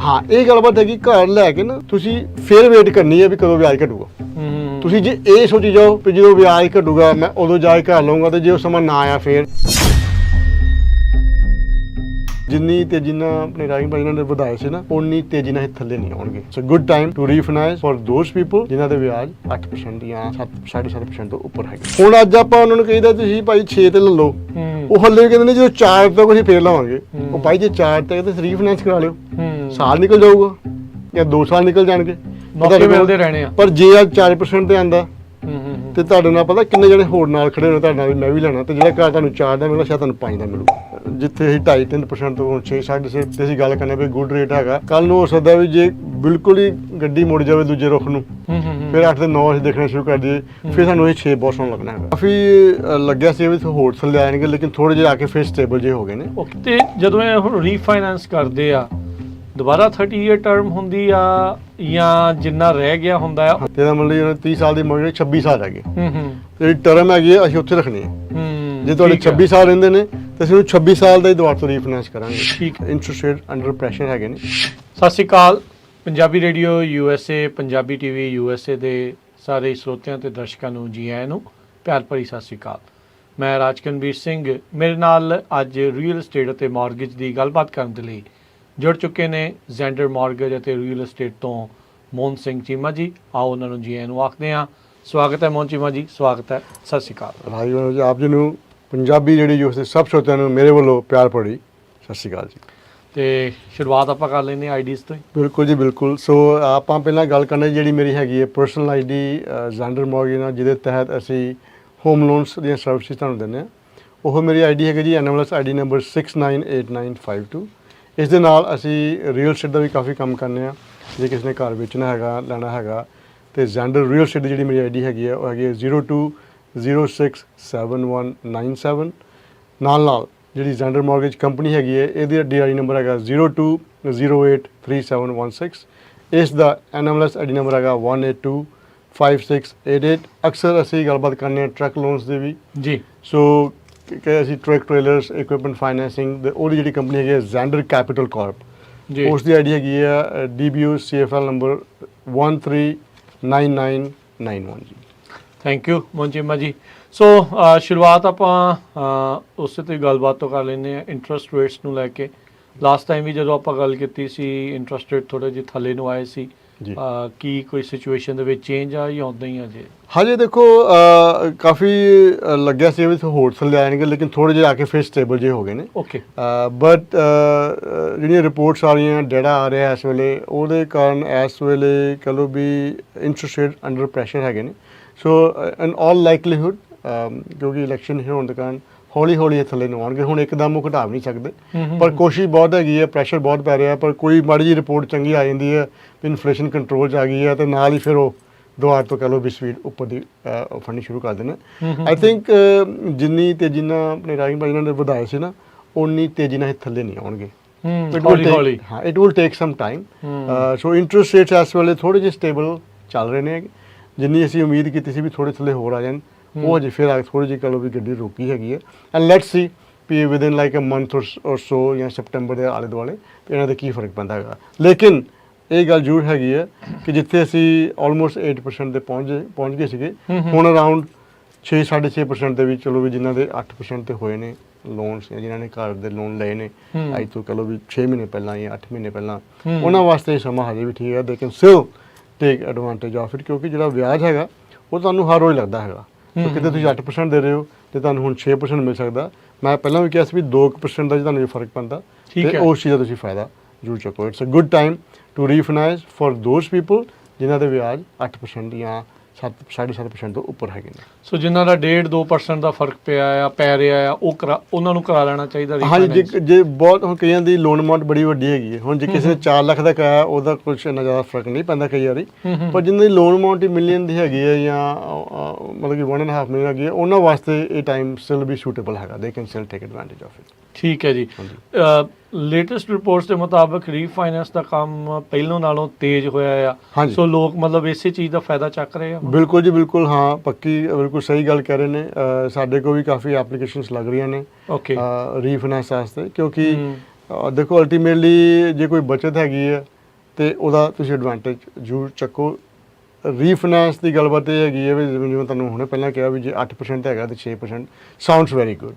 ਹਾਂ ਇਹ ਗੱਲਬਾਤ ਹੈਗੀ ਘਰ ਲੈ ਕੇ ਨਾ ਤੁਸੀਂ ਫਿਰ ਵੇਟ ਕਰਨੀ ਹੈ ਵੀ ਕਦੋਂ ਵਿਆਜ ਘਟੂਗਾ। ਤੁਸੀਂ ਜੇ ਇਹ ਸੋਚੀ ਜਾਓ ਵੀ ਜਦੋਂ ਵਿਆਜ ਘਟੂਗਾ ਮੈਂ ਉਦੋਂ ਜਾ ਕੇ ਘਰ ਲਵਾਂਗਾ ਤੇ ਜੇ ਉਹ ਸਮਾਂ ਨਾ ਆਇਆ ਫਿਰ ਜਿੰਨੀ ਤੇਜ਼ੀ ਨਾਲ ਆਪਣੇ ਰਾਹੀਂ ਭਾਈ ਨੇ ਵਧਾਏ ਸੀ ਨਾ ਉਨੀ ਤੇਜ਼ੀ ਨਾਲ ਇਹ ਥੱਲੇ ਨਹੀਂ ਆਉਣਗੇ। So good time to refinance for those people ਜਿਨ੍ਹਾਂ ਦੇ ਵਿਆਜ 8% ਜਾਂ 7.5% ਤੋਂ ਉੱਪਰ ਹੈਗੇ। ਹੁਣ ਅੱਜ ਆਪਾਂ ਉਹਨਾਂ ਨੂੰ ਕਹੀਦਾ ਤੁਸੀਂ ਭਾਈ 6 ਤੇ ਲੈ ਲਓ, ਉਹ ਹੱਲੇ ਕਹਿੰਦੇ ਨੇ ਜਦੋਂ 4 ਤੱਕ ਅਸੀਂ ਫੇਰ ਲਵਾਂਗੇ। ਉਹ ਭਾਈ ਜੇ 4 ਤੱਕ ਤੇ ਰੀਫਾਈਨਾਂਸ ਕਰਾ ਲਿਓ, ਸਾਲ ਨਿਕਲ ਜਾਊਗਾ ਜਾਂ 2 ਸਾਲ ਨਿਕਲ ਜਾਣਗੇ, ਮੌਕੇ ਮਿਲਦੇ ਰਹਿਣੇ ਆ। ਪਰ ਜੇ ਅੱਜ 4% ਤੇ ਆਂਦਾ ਤੇ ਤੁਹਾਡੇ ਨਾਲ ਪਤਾ ਕਿੰਨੇ ਜਣੇ ਹੋਰ ਨਾਲ ਖੜੇ ਹੋਣੇ ਤੁਹਾਡੇ ਨਾਲ, ਮੈਂ ਵੀ ਲੈਣਾ, ਤੇ ਜਿਹੜਾ ਘਰ ਤੁਹਾਨੂੰ 4 ਦਾ ਮਿਲਣਾ ਸ਼ਾਇਦ ਤੁਹਾਨੂੰ 5 ਦਾ ਮਿਲੂ। ਜਿੱਥੇ ਅਸੀਂ 2.5-3% ਤੋਂ 6-6.5 ਤੇ ਅਸੀਂ ਗੱਲ ਕਰਨੇ ਵੀ ਗੁੱਡ ਰੇਟ ਹੈਗਾ, ਕੱਲ ਨੂੰ ਹੋ ਸਕਦਾ ਵੀ ਜੇ ਬਿਲਕੁਲ ਹੀ ਗੱਡੀ ਮੁੜ ਜਾਵੇ ਦੂਜੇ ਰੁੱਖ ਨੂੰ ਫਿਰ 8 ਤੇ 9 ਅਸੀਂ ਦੇਖਣਾ ਸ਼ੁਰੂ ਕਰ ਦਈਏ, ਫਿਰ ਸਾਨੂੰ ਇਹ 6 ਬਹੁਤ ਸੋਹਣਾ ਲੱਗਣਾ ਹੈਗਾ। ਕਾਫੀ ਲੱਗਿਆ ਸੀ ਵੀ ਹੋਰ ਥੱਲੇ ਆਣਗੇ, ਲੇਕਿਨ ਥੋੜੇ ਜਿਹੇ ਆ ਕੇ ਫਿਰ ਸਟੇਬਲ ਜੇ ਹੋ ਗਏ ਨੇ। ਤੇ ਜਦੋਂ ਇਹ ਹੁਣ ਰੀਫਾਈਨਾਂਸ ਕਰਦੇ ਆ ਦੁਬਾਰਾ 30 ਈਅਰ ਟਰਮ ਹੁੰਦੀ ਆ ਜਾਂ ਜਿੰਨਾ ਰਹਿ ਗਿਆ ਹੁੰਦਾ ਆ? ਤੇਰਾ ਮਤਲਬ 30 ਸਾਲ ਦੀ ਮੋਰਗੇਜ 26 ਸਾਲ ਹੈਗੇ, ਜਿਹੜੀ ਟਰਮ ਹੈਗੀ ਅਸੀਂ ਉੱਥੇ ਰੱਖਣੀ ਹੈ। ਜੇ ਤੁਹਾਡੇ 26 ਸਾਲ ਰਹਿੰਦੇ ਨੇ ਤੇ ਅਸੀਂ 26 ਸਾਲ ਦਾ ਹੀ ਦੁਬਾਰਾ ਤੋਂ ਰੀਫਾਈਨਾਂਸ ਕਰਾਂਗੇ। ਠੀਕ, ਇੰਟਰਸਟ ਰੇਟ ਅੰਡਰ ਪ੍ਰੈਸ਼ਰ ਹੈਗੇ ਨੇ। ਸਤਿ ਸ਼੍ਰੀ ਅਕਾਲ। Punjabi radio USA, Punjabi TV USA ਦੇ ਸਾਰੇ ਸਰੋਤਿਆਂ ਤੇ ਦਰਸ਼ਕਾਂ ਨੂੰ ਜੀ ਆਇਆਂ ਨੂੰ ਪਿਆਰ ਭਰੀ ਸਤਿ ਸ਼੍ਰੀ ਅਕਾਲ। ਮੈਂ ਰਾਜਕਨਵੀਰ ਸਿੰਘ, ਮੇਰੇ ਨਾਲ ਅੱਜ ਰੀਅਲ estate ਅਤੇ ਮਾਰਗੇਜ ਦੀ ਗੱਲਬਾਤ ਕਰਨ ਦੇ ਲਈ ਜੁੜ ਚੁੱਕੇ ਨੇ ਜ਼ੈਂਡਰ ਮਾਰਗੇਜ ਅਤੇ ਰੀਅਲ estate ਤੋਂ ਮੋਹਨ ਸਿੰਘ ਚੀਮਾ ਜੀ। ਆਓ ਉਹਨਾਂ ਨੂੰ ਜੀ ਆਇਆਂ ਨੂੰ ਆਖਦੇ ਹਾਂ। ਸਵਾਗਤ ਹੈ ਮੋਹਨ ਚੀਮਾ ਜੀ, ਸਵਾਗਤ ਹੈ, ਸਤਿ ਸ਼੍ਰੀ ਅਕਾਲ। ਰਾਜੀ ਆਪ ਜੀ ਨੂੰ, ਪੰਜਾਬੀ ਰੇਡੀਓ USA ਸਭ ਸਰੋਤਿਆਂ ਨੂੰ ਮੇਰੇ ਵੱਲੋਂ ਪਿਆਰ ਭਰੀ ਸਤਿ ਸ਼੍ਰੀ ਅਕਾਲ ਜੀ। ਤੇ ਸ਼ੁਰੂਆਤ ਆਪਾਂ ਕਰ ਲੈਂਦੇ ਹਾਂ ਆਈਡੀਜ਼ ਤੋਂ ਹੀ। ਬਿਲਕੁਲ ਜੀ ਬਿਲਕੁਲ। ਸੋ ਆਪਾਂ ਪਹਿਲਾਂ ਗੱਲ ਕਰਨੀ ਜਿਹੜੀ ਮੇਰੀ ਹੈਗੀ ਹੈ ਪਰਸਨਲ ਆਈਡੀ ਜ਼ੈਂਡਰ ਮਾਰਗੇਜ ਨਾਲ, ਜਿਹਦੇ ਤਹਿਤ ਅਸੀਂ ਹੋਮ ਲੋਨਸ ਦੀਆਂ ਸਰਵਿਸਿਜ਼ ਤੁਹਾਨੂੰ ਦਿੰਦੇ ਹਾਂ। ਉਹ ਮੇਰੀ ਆਈਡੀ ਹੈਗੀ ਜੀ NMLS ID ਨੰਬਰ 698952। ਇਸ ਦੇ ਨਾਲ ਅਸੀਂ ਰੀਅਲ estate ਦਾ ਵੀ ਕਾਫੀ ਕੰਮ ਕਰਨੇ ਆ। ਜੇ ਕਿਸੇ ਨੇ ਘਰ ਵੇਚਣਾ ਹੈਗਾ, ਲੈਣਾ ਹੈਗਾ, ਤੇ ਜ਼ੈਂਡਰ ਰੀਅਲ estate ਦੀ ਜਿਹੜੀ ਮੇਰੀ ਆਈਡੀ ਹੈਗੀ ਹੈ ਉਹ ਹੈਗੀ ਹੈ 02067197। ਨਾਲ ਜਿਹੜੀ ਜ਼ੈਂਡਰ ਮਾਰਗੇਜ ਕੰਪਨੀ ਹੈਗੀ ਹੈ ਇਹਦੀ DRI ਨੰਬਰ ਹੈਗਾ 02083716। ਇਸ ਦਾ NMLS ID ਨੰਬਰ ਹੈਗਾ 1825688। ਅਕਸਰ ਅਸੀਂ ਗੱਲਬਾਤ ਕਰਨੇ ਆ ਟਰੱਕ ਲੋਨਸ ਦੀ ਵੀ ਜੀ। ਸੋ ਕਿ ਅਸੀਂ ਟਰੱਕ ਟ੍ਰੇਲਰਸ ਇਕਵਿਪਮੈਂਟ ਫਾਈਨੈਂਸਿੰਗ ਦੇ ਉਹਦੀ ਜਿਹੜੀ ਕੰਪਨੀ ਹੈਗੀ ਹੈ ਜ਼ੈਂਡਰ ਕੈਪੀਟਲ ਕਾਰਪ ਜੀ, ਉਸ ਦੀ ਆਈਡੀ ਹੈਗੀ ਹੈ DBO CFL ਨੰਬਰ 139991 ਜੀ। ਥੈਂਕ ਯੂ ਮੋਹਨ ਚੀਮਾ ਜੀ। ਸੋ ਸ਼ੁਰੂਆਤ ਆਪਾਂ ਉਸੇ ਤੋਂ ਹੀ ਗੱਲਬਾਤ ਤੋਂ ਕਰ ਲੈਂਦੇ ਹਾਂ ਇੰਟਰਸਟ ਰੇਟਸ ਨੂੰ ਲੈ ਕੇ। ਲਾਸਟ ਟਾਈਮ ਵੀ ਜਦੋਂ ਆਪਾਂ ਗੱਲ ਕੀਤੀ ਸੀ ਇੰਟਰਸਟ ਰੇਟ ਥੋੜ੍ਹੇ ਜਿਹੇ ਥੱਲੇ ਨੂੰ ਆਏ ਸੀ, ਕੀ ਕੋਈ ਸਿਚੁਏਸ਼ਨ ਦੇ ਵਿੱਚ ਚੇਂਜ ਆ ਜਾਂ ਉੱਦਾਂ ਹੀ ਆ ਜੇ? ਹਜੇ ਦੇਖੋ ਕਾਫੀ ਲੱਗਿਆ ਸੀ ਵੀ ਹੋਰ ਥੱਲੇ ਆਣਗੇ, ਲੇਕਿਨ ਥੋੜੇ ਜਿਹੇ ਆ ਕੇ ਫਿਰ ਸਟੇਬਲ ਜੇ ਹੋ ਗਏ ਨੇ। ਓਕੇ, ਬਟ ਜਿਹੜੀਆਂ ਰਿਪੋਰਟਸ ਆ ਰਹੀਆਂ, ਡੇਟਾ ਆ ਰਿਹਾ ਇਸ ਵੇਲੇ, ਉਹਦੇ ਕਾਰਨ ਇਸ ਵੇਲੇ ਕਹ ਲਓ ਵੀ ਇੰਟਰਸਟ ਰੇਟ ਅੰਡਰ ਪ੍ਰੈਸ਼ਰ ਹੈਗੇ ਨੇ। ਸੋ ਇਨ ਆਲ ਲਾਈਕਲੀਹੁੱਡ ਕਿਉਂਕਿ ਇਲੈਕਸ਼ਨ ਹੋਣ ਦੇ ਕਾਰਨ ਹੌਲੀ ਹੌਲੀ ਇਹ ਥੱਲੇ ਨੂੰ ਆਉਣਗੇ। ਹੁਣ ਇੱਕਦਮ ਉਹ ਘਟਾ ਵੀ ਨਹੀਂ ਸਕਦੇ, ਪਰ ਕੋਸ਼ਿਸ਼ ਬਹੁਤ ਹੈਗੀ ਹੈ, ਪ੍ਰੈਸ਼ਰ ਬਹੁਤ ਪੈ ਰਿਹਾ। ਪਰ ਕੋਈ ਮਾੜੀ ਜਿਹੀ ਰਿਪੋਰਟ ਚੰਗੀ ਆ ਜਾਂਦੀ ਹੈ ਵੀ ਇਨਫਲੇਸ਼ਨ ਕੰਟਰੋਲ 'ਚ ਆ ਗਈ ਹੈ, ਤੇ ਨਾਲ ਹੀ ਫਿਰ ਉਹ ਦੁਬਾਰਾ ਤੋਂ ਕਹਿ ਲਓ ਵੀ ਸਪੀਡ ਉੱਪਰ ਦੀ ਫੜਨੀ ਸ਼ੁਰੂ ਕਰ ਦੇਣਾ। ਆਈ ਥਿੰਕ ਜਿੰਨੀ ਤੇਜ਼ੀ ਨਾਲ ਆਪਣੇ ਰਾਹੀਂ ਭਾਈ ਨੇ ਵਧਾਏ ਸੀ ਨਾ ਉਨੀ ਤੇਜ਼ੀ ਨਾਲ ਇਹ ਥੱਲੇ ਨਹੀਂ ਆਉਣਗੇ। ਹਾਂ, it will take some time. So interest rates ਇਸ ਵੇਲੇ ਥੋੜ੍ਹੇ ਜਿਹੇ ਸਟੇਬਲ ਚੱਲ ਰਹੇ ਨੇ। ਜਿੰਨੀ ਅਸੀਂ ਉਮੀਦ ਕੀਤੀ ਸੀ ਵੀ ਥੋੜ੍ਹੇ ਥੱਲੇ ਹੋਰ ਆ ਜਾਣ, ਉਹ ਹਜੇ ਫਿਰ ਆ ਕੇ ਥੋੜ੍ਹੀ ਜਿਹੀ ਕਹਿ ਲਓ ਵੀ ਗੱਡੀ ਰੋਕੀ ਹੈਗੀ ਹੈ। And let's see we within like a month or so ਜਾਂ ਸੈਪਟੈਂਬਰ ਦੇ ਆਲੇ ਦੁਆਲੇ ਇਹਨਾਂ ਦਾ ਕੀ ਫਰਕ ਪੈਂਦਾ ਹੈਗਾ। ਲੇਕਿਨ ਇਹ ਗੱਲ ਜ਼ਰੂਰ ਹੈਗੀ ਹੈ ਕਿ ਜਿੱਥੇ ਅਸੀਂ ਆਲਮੋਸਟ 8% ਦੇ ਪਹੁੰਚ ਗਏ ਸੀਗੇ, ਹੁਣ ਅਰਾਊਂਡ 6-6.5% ਦੇ ਵਿੱਚ ਚਲੋ ਵੀ ਜਿਨ੍ਹਾਂ ਦੇ 8% ਤੇ ਹੋਏ ਨੇ ਲੋਨਸ, ਜਾਂ ਜਿਨ੍ਹਾਂ ਨੇ ਘਰ ਦੇ ਲੋਨ ਲਏ ਨੇ ਅੱਜ ਤੋਂ ਕਹਿ ਲਓ ਵੀ 6 ਮਹੀਨੇ ਪਹਿਲਾਂ ਜਾਂ 8 ਮਹੀਨੇ ਪਹਿਲਾਂ, ਉਹਨਾਂ ਵਾਸਤੇ ਇਹ ਸਮਾਂ ਹਜੇ ਵੀ ਠੀਕ ਹੈ। They can still take advantage of it, ਕਿਉਂਕਿ ਜਿਹੜਾ ਵਿਆਜ ਹੈਗਾ ਉਹ ਤੁਹਾਨੂੰ ਹਰ ਰੋਜ਼ ਲੱਗਦਾ ਹੈਗਾ। ਕਿਤੇ ਤੁਸੀਂ 8% ਦੇ ਰਹੇ ਹੋ ਤੇ ਤੁਹਾਨੂੰ ਹੁਣ 6% ਮਿਲ ਸਕਦਾ। ਮੈਂ ਪਹਿਲਾਂ ਵੀ ਕਿਹਾ ਸੀ ਵੀ 2% ਦਾ ਤੁਹਾਨੂੰ ਫਰਕ ਪੈਂਦਾ, ਤੇ ਉਸ ਚੀਜ਼ ਦਾ ਤੁਸੀਂ ਫਾਇਦਾ ਜ਼ਰੂਰ ਚੁੱਕੋ। It's a good time to refinance for those people ਜਿਨ੍ਹਾਂ ਦੇ ਵਿਆਜ 8% ਜਾਂ 7.5% ਤੋਂ ਉੱਪਰ ਹੈਗੇ ਨੇ। ਸੋ ਜਿਨ੍ਹਾਂ ਦਾ 1.5-2% ਦਾ ਫਰਕ ਪੈ ਰਿਹਾ ਆ ਉਹਨਾਂ ਨੂੰ ਕਰਾ ਲੈਣਾ ਚਾਹੀਦਾ। ਹਾਂਜੀ, ਜੇ ਬਹੁਤ ਹੁਣ ਕਈਆਂ ਦੀ ਲੋਨ ਅਮਾਊਂਟ ਬੜੀ ਵੱਡੀ ਹੈਗੀ ਹੈ। ਹੁਣ ਜੇ ਕਿਸੇ ਨੇ 4 ਲੱਖ ਦਾ ਕਰਾਇਆ ਉਹਦਾ ਕੁਛ ਇੰਨਾ ਜ਼ਿਆਦਾ ਫਰਕ ਨਹੀਂ ਪੈਂਦਾ ਕਈ ਵਾਰੀ, ਪਰ ਜਿਨ੍ਹਾਂ ਦੀ ਲੋਨ ਅਮਾਊਂਟ ਹੀ ਮਿਲੀਅਨ ਦੀ ਹੈਗੀ ਹੈ ਜਾਂ ਮਤਲਬ ਕਿ 1.5 ਮਿਲੀਅਨ ਹੈਗੀ ਹੈ, ਉਹਨਾਂ ਵਾਸਤੇ ਇਹ ਟਾਈਮ ਸਟਿਲ ਵੀ ਸੂਟੇਬਲ ਹੈਗਾ। They can still take advantage of it. ਠੀਕ ਹੈ ਜੀ। ਲੇਟੈਸਟ ਰਿਪੋਰਟਸ ਦੇ ਮੁਤਾਬਕ ਰੀਫਾਈਨਾਂਸ ਦਾ ਕੰਮ ਪਹਿਲੋਂ ਨਾਲੋਂ ਤੇਜ਼ ਹੋਇਆ ਆ। ਸੋ ਲੋਕ ਮਤਲਬ ਇਸੇ ਚੀਜ਼ ਦਾ ਫਾਇਦਾ ਚੱਕ ਰਹੇ ਆ। ਬਿਲਕੁਲ ਜੀ ਬਿਲਕੁਲ, ਹਾਂ ਪੱਕੀ ਬਿਲਕੁਲ ਸਹੀ ਗੱਲ ਕਹਿ ਰਹੇ ਨੇ। ਸਾਡੇ ਕੋਲ ਵੀ ਕਾਫੀ ਐਪਲੀਕੇਸ਼ਨਸ ਲੱਗ ਰਹੀਆਂ ਨੇ ਰੀਫਾਈਨਾਂਸ ਵਾਸਤੇ, ਕਿਉਂਕਿ ਦੇਖੋ ਅਲਟੀਮੇਟਲੀ ਜੇ ਕੋਈ ਬਚਤ ਹੈਗੀ ਹੈ ਤੇ ਉਹਦਾ ਤੁਸੀਂ ਐਡਵਾਂਟੇਜ ਜ਼ਰੂਰ ਚੱਕੋ। ਰੀਫਾਈਨੈਂਸ ਦੀ ਗੱਲਬਾਤ ਇਹ ਹੈਗੀ ਹੈ ਵੀ ਜਿਵੇਂ ਤੁਹਾਨੂੰ ਹੁਣੇ ਪਹਿਲਾਂ ਕਿਹਾ ਵੀ ਜੇ 8% ਹੈਗਾ ਤੇ 6% ਸਾਊਂਡਸ ਵੈਰੀ ਗੁੱਡ।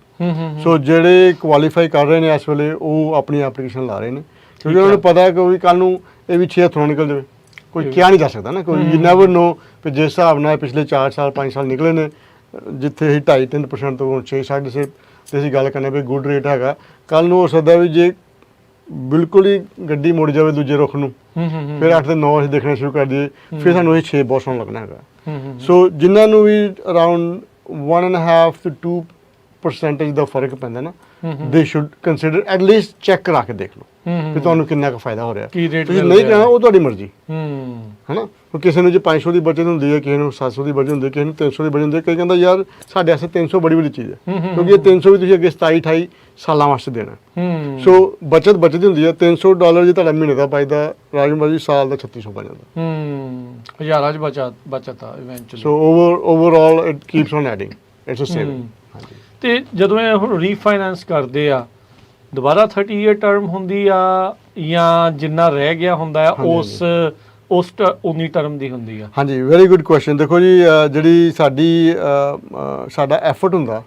ਸੋ ਜਿਹੜੇ ਕੁਆਲੀਫਾਈ ਕਰ ਰਹੇ ਨੇ ਇਸ ਵੇਲੇ ਉਹ ਆਪਣੀ ਐਪਲੀਕੇਸ਼ਨ ਲਾ ਰਹੇ ਨੇ, ਕਿਉਂਕਿ ਉਹਨਾਂ ਨੂੰ ਪਤਾ ਹੈ ਕਿ ਕੱਲ੍ਹ ਨੂੰ ਇਹ ਵੀ 6 ਹੱਥੋਂ ਨਿਕਲ ਜਾਵੇ, ਕੋਈ ਕਿਹਾ ਨਹੀਂ ਜਾ ਸਕਦਾ ਨਾ, ਕੋਈ ਯੂ ਨੈਵਰ ਨੋ ਕਿ ਜਿਸ ਹਿਸਾਬ ਨਾਲ ਪਿਛਲੇ 4 ਸਾਲ 5 ਸਾਲ ਨਿਕਲੇ ਨੇ, ਜਿੱਥੇ ਅਸੀਂ 2.5-3% ਤੋਂ 6-6.5 ਤੇ ਅਸੀਂ ਗੱਲ ਕਰਨੇ ਵੀ ਗੁੱਡ ਰੇਟ ਹੈਗਾ, ਕੱਲ੍ਹ ਨੂੰ ਹੋ ਸਕਦਾ ਵੀ ਜੇ ਬਿਲਕੁਲ ਹੀ ਗੱਡੀ ਮੁੜ ਜਾਵੇ ਦੂਜੇ ਰੁੱਖ ਨੂੰ, ਫਿਰ 8 ਤੇ 9 ਅਸੀਂ ਦੇਖਣਾ ਸ਼ੁਰੂ ਕਰ ਦਈਏ, ਫਿਰ ਸਾਨੂੰ ਇਹ 6 ਬਹੁਤ ਸੋਹਣਾ ਲੱਗਣਾ ਹੈਗਾ। ਸੋ ਜਿਨ੍ਹਾਂ ਨੂੰ ਵੀ ਅਰਾਊਂਡ 1.5 to 2% ਦਾ ਫਰਕ ਪੈਂਦਾ ਨਾ, ਦੇ ਸ਼ੁੱਡ ਕੰਸੀਡਰ ਐਟਲੀਸਟ ਚੈੱਕ ਕਰਾ ਕੇ ਦੇਖ ਲਓ ਕਿ ਤੁਹਾਨੂੰ ਕਿੰਨਾ ਕੁ ਫਾਇਦਾ ਹੋ ਰਿਹਾ। ਤੁਸੀਂ ਨਹੀਂ ਕਹਿਣਾ ਉਹ ਤੁਹਾਡੀ ਮਰਜ਼ੀ ਹੈ ਨਾ, ਕਿਸੇ ਨੂੰ ਜੇ 500 ਦੀ ਬਚਤ ਹੁੰਦੀ ਹੈ, ਕਿਸੇ ਨੂੰ 700 ਦੀ ਬਚਤ ਹੁੰਦੀ ਹੈ, ਕਿਸੇ ਨੂੰ 300 ਦੀ ਬਚਤ ਹੁੰਦੀ ਹੈ, ਕਈ ਕਹਿੰਦਾ ਯਾਰ ਸਾਡੇ ਵਾਸਤੇ 300 ਬੜੀ ਵੱਡੀ ਚੀਜ਼ ਹੈ, ਕਿਉਂਕਿ ਇਹ 300 ਵੀ ਤੁਸੀਂ ਅੱਗੇ 27-28 ਸਾਲਾਂ ਵਾਸਤੇ ਦੇਣਾ। ਸੋ ਬਚਤ ਹੀ ਹੁੰਦੀ ਹੈ। $300 ਜੇ ਤੁਹਾਡਾ ਮਹੀਨੇ ਦਾ ਬਚਦਾ ਰਾਜਮਾ ਜੀ, ਸਾਲ ਦਾ 3600 ਬਣ ਜਾਂਦਾ। ਹਜ਼ਾਰਾਂ ਚ ਬਚਤ ਆ eventually. So overall it keeps on adding, it's a saving. ਹਾਂਜੀ, ਤੇ ਜਦੋਂ ਇਹ ਹੁਣ ਰੀਫਾਈਨੈਂਸ ਕਰਦੇ ਆ ਦੁਬਾਰਾ 30 ਈਅਰ ਟਰਮ ਹੁੰਦੀ ਆ ਜਾਂ ਜਿੰਨਾ ਰਹਿ ਗਿਆ ਹੁੰਦਾ ਆ ਉਸ ਉਨੀ ਟਰਮ ਦੀ ਹੁੰਦੀ ਆ? ਹਾਂਜੀ, ਵੈਰੀ ਗੁੱਡ ਕੁਐਸਚਨ। ਦੇਖੋ ਜੀ ਜਿਹੜੀ ਸਾਡਾ ਐਫਰਟ ਹੁੰਦਾ,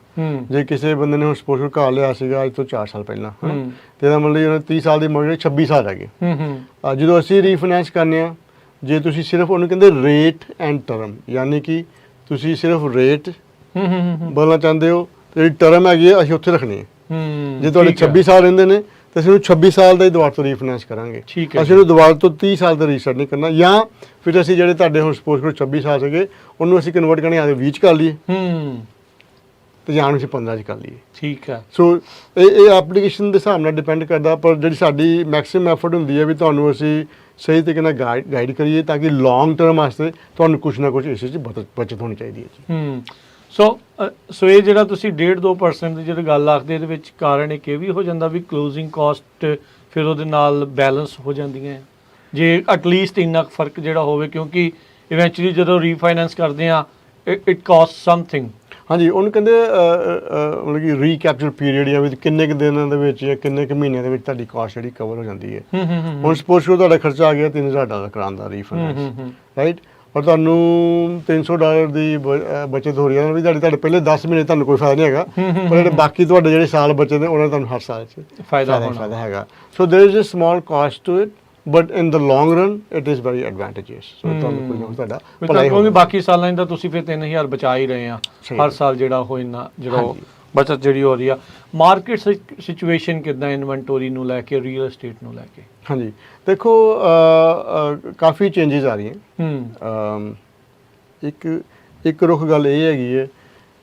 ਜੇ ਕਿਸੇ ਬੰਦੇ ਨੇ ਹੁਣ ਸਪੋਜ਼ ਘਰ ਲਿਆ ਸੀਗਾ ਅੱਜ ਤੋਂ 4 ਸਾਲ ਪਹਿਲਾਂ, ਤੇ ਇਹਦਾ ਮਤਲਬ ਉਹਨੇ 30 ਸਾਲ ਦੀ ਮੋਰਗੇਜ 26 ਸਾਲ ਰਹਿ ਗਏ। ਜਦੋਂ ਅਸੀਂ ਰੀਫਾਈਨੈਂਸ ਕਰਨੇ ਆ, ਜੇ ਤੁਸੀਂ ਸਿਰਫ ਉਹਨੂੰ ਕਹਿੰਦੇ ਰੇਟ ਐਂਡ ਟਰਮ, ਯਾਨੀ ਕਿ ਤੁਸੀਂ ਸਿਰਫ ਰੇਟ ਬੋਲਣਾ ਚਾਹੁੰਦੇ ਹੋ ਤੇ ਜਿਹੜੀ ਟਰਮ ਹੈਗੀ ਹੈ ਅਸੀਂ ਉੱਥੇ ਰੱਖਣੀ ਹੈ। ਜੇ ਤੁਹਾਡੇ 26 ਸਾਲ ਰਹਿੰਦੇ ਨੇ ਤੇ ਅਸੀਂ ਉਹਨੂੰ 26 ਸਾਲ ਦਾ ਹੀ ਦੁਬਾਰਾ ਤੋਂ ਰੀਫਾਈਨੈਂਸ ਕਰਾਂਗੇ, ਅਸੀਂ ਉਹਨੂੰ ਦੁਬਾਰਾ ਤੋਂ 30 ਸਾਲ ਦਾ ਰੀਸੈਟ ਨਹੀਂ ਕਰਨਾ। ਜਾਂ ਫਿਰ ਅਸੀਂ ਜਿਹੜੇ ਤੁਹਾਡੇ ਹੁਣ ਸਪੋਜ਼ ਕਰੋ 26 ਸਾਲ ਸੀਗੇ ਉਹਨੂੰ ਅਸੀਂ ਕਨਵਰਟ ਕਰਨੇ ਆਦੇ 20 ਚ ਕਰ ਲਈਏ ਤੇ ਜਾਂ ਅਸੀਂ 15 ਚ ਕਰ ਲਈਏ। ਠੀਕ ਹੈ। ਸੋ ਇਹ ਐਪਲੀਕੇਸ਼ਨ ਦੇ ਹਿਸਾਬ ਨਾਲ ਡਿਪੈਂਡ ਕਰਦਾ, ਪਰ ਜਿਹੜੀ ਸਾਡੀ ਮੈਕਸਿਮਮ ਐਫਰਟ ਹੁੰਦੀ ਹੈ ਵੀ ਤੁਹਾਨੂੰ ਅਸੀਂ ਸਹੀ ਤਰੀਕੇ ਨਾਲ ਗਾਈਡ ਕਰੀਏ ਤਾਂ ਕਿ ਲੌਂਗ ਟਰਮ ਵਾਸਤੇ ਤੁਹਾਨੂੰ ਕੁਛ ਨਾ ਕੁਛ ਇਸ 'ਚ ਬਚਤ ਹੋਣੀ ਚਾਹੀਦੀ ਹੈ ਜੀ। ਸੋ ਇਹ ਜਿਹੜਾ ਤੁਸੀਂ 1.5-2% ਦੀ ਜਿਹੜੀ ਗੱਲ ਆਖਦੇ, ਇਹਦੇ ਵਿੱਚ ਕਾਰਨ ਇੱਕ ਇਹ ਵੀ ਹੋ ਜਾਂਦਾ ਵੀ ਕਲੋਜ਼ਿੰਗ ਕਾਸਟ ਫਿਰ ਉਹਦੇ ਨਾਲ ਬੈਲੈਂਸ ਹੋ ਜਾਂਦੀਆਂ ਜੇ ਐਟਲੀਸਟ ਇੰਨਾ ਫਰਕ ਜਿਹੜਾ ਹੋਵੇ, ਕਿਉਂਕਿ ਇਵੈਂਚੁਅਲੀ ਜਦੋਂ ਰੀਫਾਈਨੈਂਸ ਕਰਦੇ ਆ ਇਟ ਕਾਸਟ ਸਮਥਿੰਗ। ਹਾਂਜੀ, ਉਹਨੂੰ ਕਹਿੰਦੇ ਮਤਲਬ ਕਿ ਰੀਕੈਪਚਰ ਪੀਰੀਅਡ ਜਾਂ ਕਿੰਨੇ ਕੁ ਦਿਨਾਂ ਦੇ ਵਿੱਚ ਜਾਂ ਕਿੰਨੇ ਕੁ ਮਹੀਨਿਆਂ ਦੇ ਵਿੱਚ ਤੁਹਾਡੀ ਕਾਸਟ ਜਿਹੜੀ ਕਵਰ ਹੋ ਜਾਂਦੀ ਹੈ। ਹੁਣ ਸਪੋਜ਼ ਕਰੋ ਤੁਹਾਡਾ ਖਰਚਾ ਆ ਗਿਆ $3000 ਕਰਾਉਣ ਦਾ ਰੀਫਾਈਨੈਂਸ, ਰਾਈਟ, ਔਰ ਤੁਹਾਨੂੰ $300 ਦੀ ਬਚਤ ਹੋ ਰਹੀ ਹੈ ਵੀ ਤੁਹਾਡੇ ਪਹਿਲੇ 10 ਮਹੀਨੇ ਤੁਹਾਨੂੰ ਕੋਈ ਫਾਇਦਾ ਨਹੀਂ ਹੈਗਾ, ਪਰ ਜਿਹੜੇ ਬਾਕੀ ਤੁਹਾਡੇ ਜਿਹੜੇ ਸਾਲ ਬਚੇ ਨੇ ਉਹਨਾਂ ਦਾ ਤੁਹਾਨੂੰ ਹਰ ਸਾਲ 'ਚ ਫਾਇਦਾ ਹੈਗਾ। So there is a small cost to it, but in the long run it is very advantages. So ਤੁਹਾਨੂੰ ਕੋਈ ਨਾ ਤੁਹਾਡਾ ਭਲਾਈ ਹੋਵੇ। ਬਾਕੀ ਸਾਲਾਂ ਦਾ ਤੁਸੀਂ ਫਿਰ 3000 ਬਚਾ ਹੀ ਰਹੇ ਆ ਹਰ ਸਾਲ, ਜਿਹੜਾ ਉਹ ਇੰਨਾ ਜਿਹੜਾ ਬਚਤ ਜਿਹੜੀ ਹੋ ਰਹੀ ਆ। ਮਾਰਕੀਟ ਸਿਚੁਏਸ਼ਨ ਕਿੱਦਾਂ ਇਨਵੈਂਟੋਰੀ ਨੂੰ ਲੈ ਕੇ, ਰੀਅਲ ਏਸਟੇਟ ਨੂੰ ਲੈ ਕੇ? ਹਾਂਜੀ, ਦੇਖੋ ਕਾਫੀ ਚੇਂਜਸ ਆ ਰਹੀਆਂ। ਇੱਕ ਰੁੱਖ ਗੱਲ ਇਹ ਹੈਗੀ ਹੈ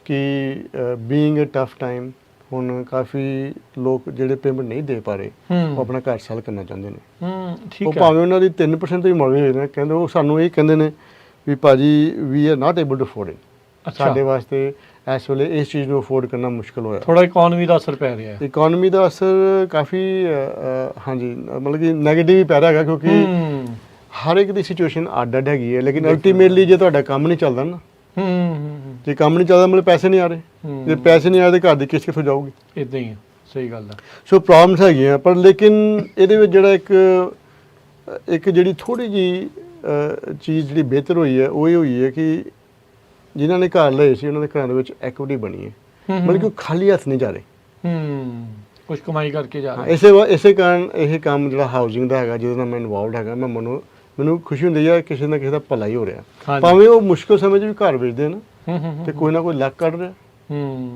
ਕਿ ਬੀਇੰਗ ਅ ਟਫ ਟਾਈਮ, ਹੁਣ ਕਾਫੀ ਲੋਕ ਜਿਹੜੇ ਪੇਮੈਂਟ ਨਹੀਂ ਦੇ ਪਾ ਰਹੇ ਉਹ ਆਪਣਾ ਘਰ ਸੈਲ ਕਰਨਾ ਚਾਹੁੰਦੇ ਨੇ। ਉਹ ਭਾਵੇਂ ਉਹਨਾਂ ਦੀ 3% ਦੀ ਮੋਰਗੇਜ ਨੇ, ਕਹਿੰਦੇ ਉਹ ਸਾਨੂੰ ਇਹ ਕਹਿੰਦੇ ਨੇ ਵੀ ਭਾਜੀ we are not able to afford it, ਸਾਡੇ ਵਾਸਤੇ ਇਸ ਵੇਲੇ ਇਸ ਚੀਜ਼ ਨੂੰ ਅਫੋਰਡ ਕਰਨਾ ਮੁਸ਼ਕਿਲ ਹੋਇਆ। ਥੋੜਾ ਇਕਨੋਮੀ ਦਾ ਅਸਰ ਪੈ ਰਿਹਾ ਹੈ। ਇਕਨੋਮੀ ਦਾ ਅਸਰ ਕਾਫੀ ਹਾਂਜੀ ਮਤਲਬ ਕਿ ਨੈਗੇਟਿਵ ਹੀ ਪੈ ਰਿਹਾ ਹੈਗਾ, ਕਿਉਂਕਿ ਹਰ ਇੱਕ ਦੀ ਸਿਚੁਏਸ਼ਨ ਅੱਡ ਅੱਡ ਹੈਗੀ ਹੈ। ਲੇਕਿਨ ਅਲਟੀਮੇਟਲੀ ਜੇ ਤੁਹਾਡਾ ਕੰਮ ਨਹੀਂ ਚੱਲਦਾ ਨਾ, ਜੇ ਕੰਮ ਨਹੀਂ ਚੱਲਦਾ ਮਤਲਬ ਪੈਸੇ ਨਹੀਂ ਆ ਰਹੇ, ਜੇ ਪੈਸੇ ਨਹੀਂ ਆ ਰਹੇ ਘਰ ਦੀ ਕਿਸ਼ਤ ਕਿੱਥੋਂ ਜਾਊਗੀ? ਇਦਾਂ ਹੀ ਆ, ਸਹੀ ਗੱਲ ਹੈ। ਸੋ ਪ੍ਰੋਬਲਮਸ ਹੈਗੀਆਂ, ਪਰ ਲੇਕਿਨ ਇਹਦੇ ਵਿੱਚ ਜਿਹੜਾ ਇੱਕ ਜਿਹੜੀ ਥੋੜ੍ਹੀ ਜਿਹੀ ਚੀਜ਼ ਜਿਹੜੀ ਬਿਹਤਰ ਹੋਈ ਹੈ ਉਹ ਇਹ ਹੋਈ ਹੈ ਕਿ ਜਿਨ੍ਹਾਂ ਨੇ ਘਰ ਲਏ ਸੀ ਉਹਨਾਂ ਦੇ ਘਰਾਂ ਦੇ ਵਿੱਚ ਐਕੁਇਟੀ ਬਣੀ ਹੈ, ਮਤਲਬ ਕਿ ਉਹ ਖਾਲੀ ਹੱਥ ਨਹੀਂ ਜਾ ਰਹੇ, ਕੁਝ ਕਮਾਈ ਕਰਕੇ ਜਾ ਰਹੇ। ਇਸੇ ਕਾਰਨ ਇਹ ਕੰਮ ਜਿਹੜਾ ਹਾਊਸਿੰਗ ਦਾ ਹੈਗਾ ਜਿਹਦੇ ਨਾਲ ਮੈਂ ਇਨਵੋਲਵਡ ਹੈਗਾ, ਮੈਨੂੰ ਖੁਸ਼ੀ ਹੁੰਦੀ ਹੈ ਕਿਸੇ ਨਾ ਕਿਸੇ ਦਾ ਭਲਾ ਹੀ ਹੋ ਰਿਹਾ। ਭਾਵੇਂ ਉਹ ਮੁਸ਼ਕਿਲ ਸਮੇਂ 'ਚ ਵੀ ਘਰ ਵੇਚਦੇ ਨੇ ਤੇ ਕੋਈ ਨਾ ਕੋਈ ਲੱਖ ਕੱਢ ਰਿਹਾ,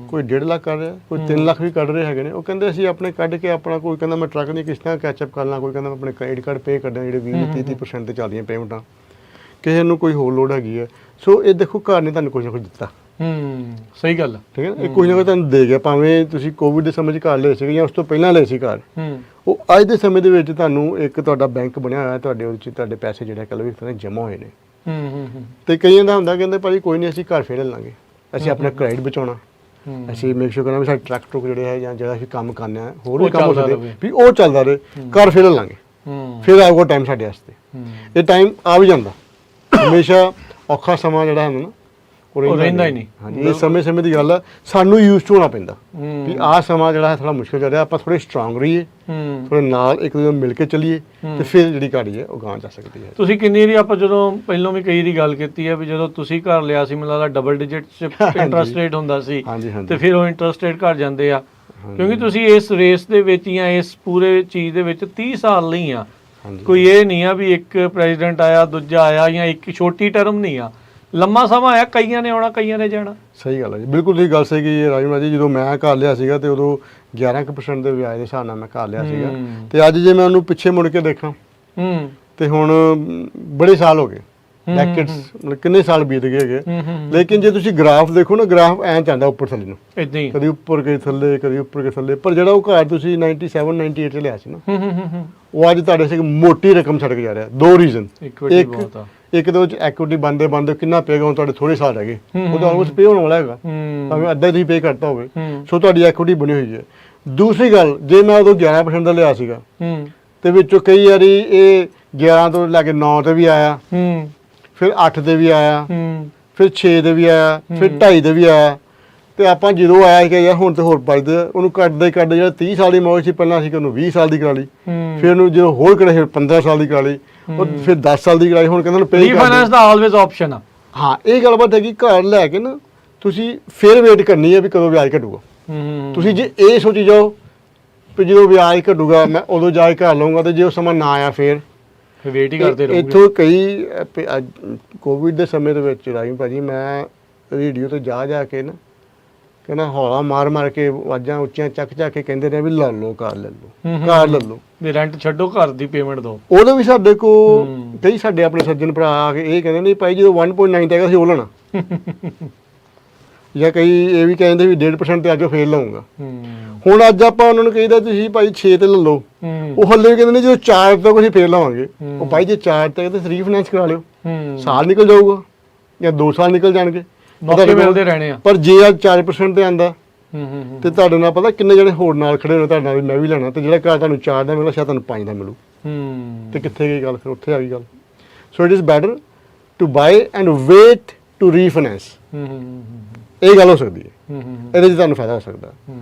ਕੋਈ 1.5 ਲੱਖ ਕੱਢ ਰਿਹਾ, ਕੋਈ 3 ਲੱਖ ਵੀ ਕੱਢ ਰਹੇ ਹੈਗੇ ਨੇ। ਉਹ ਕਹਿੰਦੇ ਅਸੀਂ ਆਪਣੇ ਕੱਢ ਕੇ ਆਪਣਾ, ਕੋਈ ਕਹਿੰਦਾ ਮੈਂ ਟਰੱਕ ਦੀਆਂ ਕਿਸ਼ਤਾਂ ਕੈਚਅਪ ਕਰ ਲਾਂ, ਕੋਈ ਕਹਿੰਦਾ ਮੈਂ ਆਪਣੇ ਕ੍ਰੈਡਿਟ ਕਾਰਡ ਪੇ ਕਰਦਾ ਜਿਹੜੇ 20-30% ਤੇ ਚੱਲਦੀਆਂ ਪੇਮੈਂਟਾਂ, ਕਿਸੇ ਨੂੰ ਕੋਈ ਹੋਰ ਲੋੜ ਹੈਗੀ ਹੈ। ਸੋ ਇਹ ਦੇਖੋ ਘਰ ਨੇ ਤੁਹਾਨੂੰ ਕੁਝ ਨਾ ਕੁਝ ਦਿੱਤਾ। ਸਹੀ ਗੱਲ, ਠੀਕ ਹੈ, ਇਹ ਕੁਝ ਨਾ ਕੁਝ ਤੁਹਾਨੂੰ ਦੇ ਗਿਆ, ਭਾਵੇਂ ਤੁਸੀਂ ਕੋਵਿਡ ਦੇ ਸਮੇਂ 'ਚ ਘਰ ਲਏ ਸੀਗੇ ਜਾਂ ਉਸ ਤੋਂ ਪਹਿਲਾਂ ਲਏ ਸੀ ਘਰ, ਉਹ ਅੱਜ ਦੇ ਸਮੇਂ ਦੇ ਵਿੱਚ ਤੁਹਾਨੂੰ ਇੱਕ ਤੁਹਾਡਾ ਬੈਂਕ ਬਣਿਆ ਹੋਇਆ, ਤੁਹਾਡੇ ਉਹਦੇ 'ਚ ਤੁਹਾਡੇ ਪੈਸੇ ਜਿਹੜੇ ਕੱਲ੍ਹ ਵੀ ਤਰ੍ਹਾਂ ਜਮ੍ਹਾਂ ਹੋਏ ਨੇ। ਤੇ ਕਈਆਂ ਦਾ ਹੁੰਦਾ ਕਹਿੰਦੇ ਭਾਜੀ ਕੋਈ ਨਹੀਂ ਅਸੀਂ ਘਰ ਫੇਰ ਲੈ ਲਾਂਗੇ, ਅਸੀਂ ਆਪਣਾ ਕ੍ਰੈਡਿਟ ਬਚਾਉਣਾ, ਅਸੀਂ ਮੇਕ ਸ਼ੋਰ ਕਰਨਾ ਵੀ ਸਾਡੇ ਟਰੱਕ ਟਰੁੱਕ ਜਿਹੜੇ ਹੈ ਜਾਂ ਜਿਹੜਾ ਅਸੀਂ ਕੰਮ ਕਰਨਾ ਹੈ ਹੋਰ ਵੀ ਕੰਮ ਹੋ ਸਕਦੇ ਵੀ ਉਹ ਚੱਲਦਾ ਰਹੇ, ਘਰ ਫੇਰ ਲੈ ਲਾਂਗੇ, ਫਿਰ ਆਊਗਾ ਟਾਈਮ ਸਾਡੇ ਵਾਸਤੇ। ਇਹ ਟਾਈਮ ਆ ਵੀ ਜਾਂਦਾ, ਹਮੇਸ਼ਾ ਔਖਾ ਸਮਾਂ ਜਿਹੜਾ ਹੈ ਨਾ ਉਹ ਰਹਿੰਦਾ ਹੀ ਨਹੀਂ। ਹਾਂਜੀ, ਇਹ ਸਮੇਂ ਦੀ ਗੱਲ ਆ, ਸਾਨੂੰ ਯੂਜ਼ ਟੂ ਹੋਣਾ ਪੈਂਦਾ ਵੀ ਆਹ ਸਮਾਂ ਜਿਹੜਾ ਹੈ ਥੋੜਾ ਮੁਸ਼ਕਿਲ ਚੱਲ ਰਿਹਾ, ਆਪਾਂ ਥੋੜੇ ਸਟਰੋਂਗ ਰਹੀਏ, ਥੋੜੇ ਨਾਲ ਇੱਕ ਦੂਜੇ ਨੂੰ ਮਿਲ ਕੇ ਚੱਲੀਏ ਤੇ ਫਿਰ ਜਿਹੜੀ ਗਾੜੀ ਹੈ ਉਹ ਗਾਂ ਜਾ ਸਕਦੀ ਹੈ। ਤੁਸੀਂ ਕਿੰਨੀ ਵਾਰੀ ਆਪਾਂ ਜਦੋਂ ਪਹਿਲਾਂ ਵੀ ਕਈ ਦੀ ਗੱਲ ਕੀਤੀ ਹੈ ਵੀ ਜਦੋਂ ਤੁਸੀਂ ਘਰ ਲਿਆ ਸੀ ਮੈਨੂੰ ਲੱਗਦਾ ਡਬਲ ਡਿਜਿਟ ਇੰਟਰਸਟ ਰੇਟ ਹੁੰਦਾ ਸੀ ਤੇ ਫਿਰ ਉਹ ਇੰਟਰਸਟ ਰੇਟ ਘਟ ਜਾਂਦੇ ਆ, ਕਿਉਂਕਿ ਤੁਸੀਂ ਇਸ ਰੇਸ ਦੇ ਵਿੱਚ ਜਾਂ ਇਸ ਪੂਰੇ ਚੀਜ਼ ਦੇ ਵਿੱਚ 30 ਸਾਲ ਨਹੀਂ ਆ। ਕੋਈ ਇਹ ਨਹੀਂ ਆ ਵੀ ਇੱਕ ਪ੍ਰੈਜ਼ੀਡੈਂਟ ਆਇਆ ਦੂਜਾ ਆਇਆ ਜਾਂ ਇੱਕ ਛੋਟੀ ਟਰਮ ਨਹੀਂ ਆ, ਲੰਮਾ ਸਮਾਂ ਆਇਆ, ਕਈਆਂ ਨੇ ਆਉਣਾ ਕਈਆਂ ਨੇ ਜਾਣਾ। ਸਹੀ ਗੱਲ ਹੈ ਜੀ, ਬਿਲਕੁਲ ਤੁਸੀਂ ਗੱਲ ਸਹੀ ਕਹੀ ਰਾਜਮਾ ਜੀ। ਜਦੋਂ ਮੈਂ ਘਰ ਲਿਆ ਸੀਗਾ ਤੇ ਉਦੋਂ 11% ਦੇ ਵਿਆਜ ਦੇ ਹਿਸਾਬ ਨਾਲ ਮੈਂ ਘਰ ਲਿਆ ਸੀਗਾ, ਤੇ ਅੱਜ ਜੇ ਮੈਂ ਉਹਨੂੰ ਪਿੱਛੇ ਮੁੜ ਕੇ ਦੇਖਾਂ ਤੇ ਹੁਣ ਬੜੇ ਸਾਲ ਹੋ ਗਏ, ਡੈਕੇਡਸ, ਮਤਲਬ ਕਿੰਨੇ ਸਾਲ ਬੀਤ ਗਏ ਹੈਗੇ। ਲੇਕਿਨ ਜੇ ਤੁਸੀਂ ਗ੍ਰਾਫ ਦੇਖੋ ਨਾ, ਗ੍ਰਾਫ ਐਂ ਜਾਂਦਾ ਉੱਪਰ ਥੱਲੇ ਨੂੰ, ਇਦਾਂ ਹੀ ਕਦੀ ਉੱਪਰ ਕਦੀ ਥੱਲੇ, ਕਦੀ ਉੱਪਰ ਕਦੀ ਥੱਲੇ। ਪਰ ਜਿਹੜਾ ਉਹ ਘਰ ਤੁਸੀਂ 97 98 ਚ ਲਿਆ ਸੀ ਨਾ, ਉਹ ਅੱਜ ਤੁਹਾਡੇ ਸੇ ਮੋਟੀ ਰਕਮ ਛੱਡ ਕੇ ਜਾ ਰਿਹਾ। ਦੋ ਰੀਜ਼ਨ, ਇੱਕ ਤਾਂ ਐਕੁਇਟੀ ਬੰਦੇ ਕਿੰਨਾ ਪਏਗਾ, ਹੁਣ ਤੁਹਾਡੇ ਥੋੜੇ ਸਾਲ ਰਹਿ ਗਏ, ਉਹ ਤਾਂ ਆਲਮੋਸਟ ਪੇ ਹੋਣ ਵਾਲਾ ਹੈਗਾ, ਭਾਵੇਂ ਅੱਧਾ ਤੁਸੀਂ ਪੇ ਕਰਤਾ ਹੋਵੇ, ਸੋ ਤੁਹਾਡੀ ਐਕੁਇਟੀ ਬਣੀ ਹੋਈ ਹੈ। ਦੂਸਰੀ ਗੱਲ, ਜੇ ਮੈਂ ਉਦੋਂ 11% ਦਾ ਲਿਆ ਸੀਗਾ ਤੇ ਵਿੱਚੋਂ ਕਈ ਵਾਰੀ ਇਹ 11 ਤੋਂ ਲੈ ਕੇ 9 ਤੇ ਵੀ ਆਇਆ, ਫਿਰ 8 ਦੇ ਵੀ ਆਇਆ, ਫਿਰ 6 ਦੇ ਵੀ ਆਇਆ, ਫਿਰ 2.5 ਦੇ ਵੀ ਆਇਆ, ਤੇ ਆਪਾਂ ਜਦੋਂ ਆਇਆ ਕਿ ਯਾਰ ਹੁਣ ਤੇ ਹੋਰ ਬਚਦੇ, ਉਹਨੂੰ ਕੱਟਦੇ ਜਿਹੜਾ 30 ਸਾਲ ਦੀ ਮੌਜ ਸੀ ਪਹਿਲਾਂ ਅਸੀਂ ਉਹਨੂੰ 20 ਸਾਲ ਦੀ ਕਰਾ ਲਈ, ਫਿਰ ਉਹਨੂੰ ਜਦੋਂ ਹੋਰ ਕਰੇ ਫਿਰ 15 ਸਾਲ ਦੀ ਕਰਾ ਲਈ, ਫਿਰ 10 ਸਾਲ ਦੀ ਕਰਾਈ, ਹੁਣ ਕਹਿੰਦੇ ਪੇ ਰੀਫਾਈਨਾਂਸ ਦਾ ਆਲਵੇਜ਼ ਆਪਸ਼ਨ ਆ। ਹਾਂ, ਇਹ ਗੱਲਬਾਤ ਹੈ ਕਿ ਘਰ ਲੈ ਕੇ ਨਾ ਤੁਸੀਂ ਫਿਰ ਵੇਟ ਕਰਨੀ ਹੈ ਵੀ ਕਦੋਂ ਵਿਆਜ ਘਟੂਗਾ। ਤੁਸੀਂ ਜੇ ਇਹ ਸੋਚੀ ਜਾਓ ਵੀ ਜਦੋਂ ਵਿਆਜ ਘਟੂਗਾ ਮੈਂ ਉਦੋਂ ਜਾ ਕੇ ਘਰ ਲਵਾਂਗਾ, ਤੇ ਜੇ ਉਹ ਸਮਾਂ ਨਾ ਆਇਆ ਫਿਰ ਵੇਟ ਹੀ ਕਰਦੇ ਰਹੋਗੇ। ਇੱਥੋਂ ਕਈ ਕੋਵਿਡ ਦੇ ਸਮੇਂ ਦੇ ਵਿੱਚ ਰਾਜੂ ਭਾਜੀ ਮੈਂ ਰੇਡੀਓ ਤੇ ਜਾ ਕੇ ਨਾ ਕਹਿੰਦਾ ਹੌਲਾ ਮਾਰ ਕੇ ਆਵਾਜ਼ਾਂ ਉੱਚੀਆਂ ਚੱਕ ਕੇ ਕਹਿੰਦੇ ਨੇ ਵੀ ਲੈ ਲਓ ਘਰ ਲੈ ਲਓ ਵੀ ਰੈਂਟ ਛੱਡੋ, ਘਰ ਦੀ ਪੇਮੈਂਟ ਦਿਓ। ਉਦੋਂ ਵੀ ਸਾਡੇ ਕੋ ਕਈ ਸਾਡੇ ਆਪਣੇ ਸੱਜਣ ਭਰਾ ਆ ਕੇ ਇਹ ਕਹਿੰਦੇ ਨਹੀਂ ਭਾਈ ਜਦੋਂ 1.9 ਤੇ ਹੈਗਾ ਸੀ ਉਹ ਲੈਣਾ, ਜਾਂ ਕਈ ਇਹ ਵੀ ਕਹਿੰਦੇ ਵੀ 1.5% ਤੇ ਅੱਜ ਫੇਰ ਲਵਾਂਗਾ। ਹੁਣ ਅੱਜ ਆਪਾਂ ਉਹਨਾਂ ਨੂੰ ਕਹੀਦਾ ਤੁਸੀਂ ਭਾਈ 6 ਤੇ ਲੈ ਲਓ, ਉਹ ਹੱਲੇ ਵੀ ਕਹਿੰਦੇ ਨੇ ਜਦੋਂ 4 ਤੱਕ ਅਸੀਂ ਫੇਰ ਲਵਾਂਗੇ। ਉਹ ਭਾਈ ਜੇ 4 ਤੱਕ ਤੇ ਰੀਫਾਈਨਾਂਸ ਕਰਾ ਲਿਓ, ਸਾਲ ਨਿਕਲ ਜਾਊਗਾ ਜਾਂ 2 ਸਾਲ ਨਿਕਲ ਜਾਣਗੇ, ਮੌਕੇ ਮਿਲਦੇ ਰਹਿਣੇ ਆ। ਪਰ ਜੇ ਅੱਜ 4% ਤੇ ਆਂਦਾ ਤੇ ਤੁਹਾਡੇ ਨਾਲ ਪਤਾ ਕਿੰਨੇ ਜਣੇ ਹੋਰ ਨਾਲ ਖੜੇ ਹੋਣੇ ਤੁਹਾਡੇ ਨਾਲ ਵੀ ਮੈਂ ਵੀ ਲੈਣਾ, ਤੇ ਜਿਹੜਾ ਘਰ ਤੁਹਾਨੂੰ 4 ਦਾ ਮਿਲਣਾ ਸ਼ਾਇਦ ਤੁਹਾਨੂੰ 5 ਦਾ ਮਿਲੂ। ਤੇ ਕਿੱਥੇ ਗਈ ਗੱਲ, ਫਿਰ ਉੱਥੇ ਆ ਗਈ ਗੱਲ। So it is better to buy and wait to refinance. ਇਹ ਗੱਲ ਹੋ ਸਕਦੀ ਹੈ, ਇਹਦੇ 'ਚ ਤੁਹਾਨੂੰ ਫਾਇਦਾ ਹੋ ਸਕਦਾ।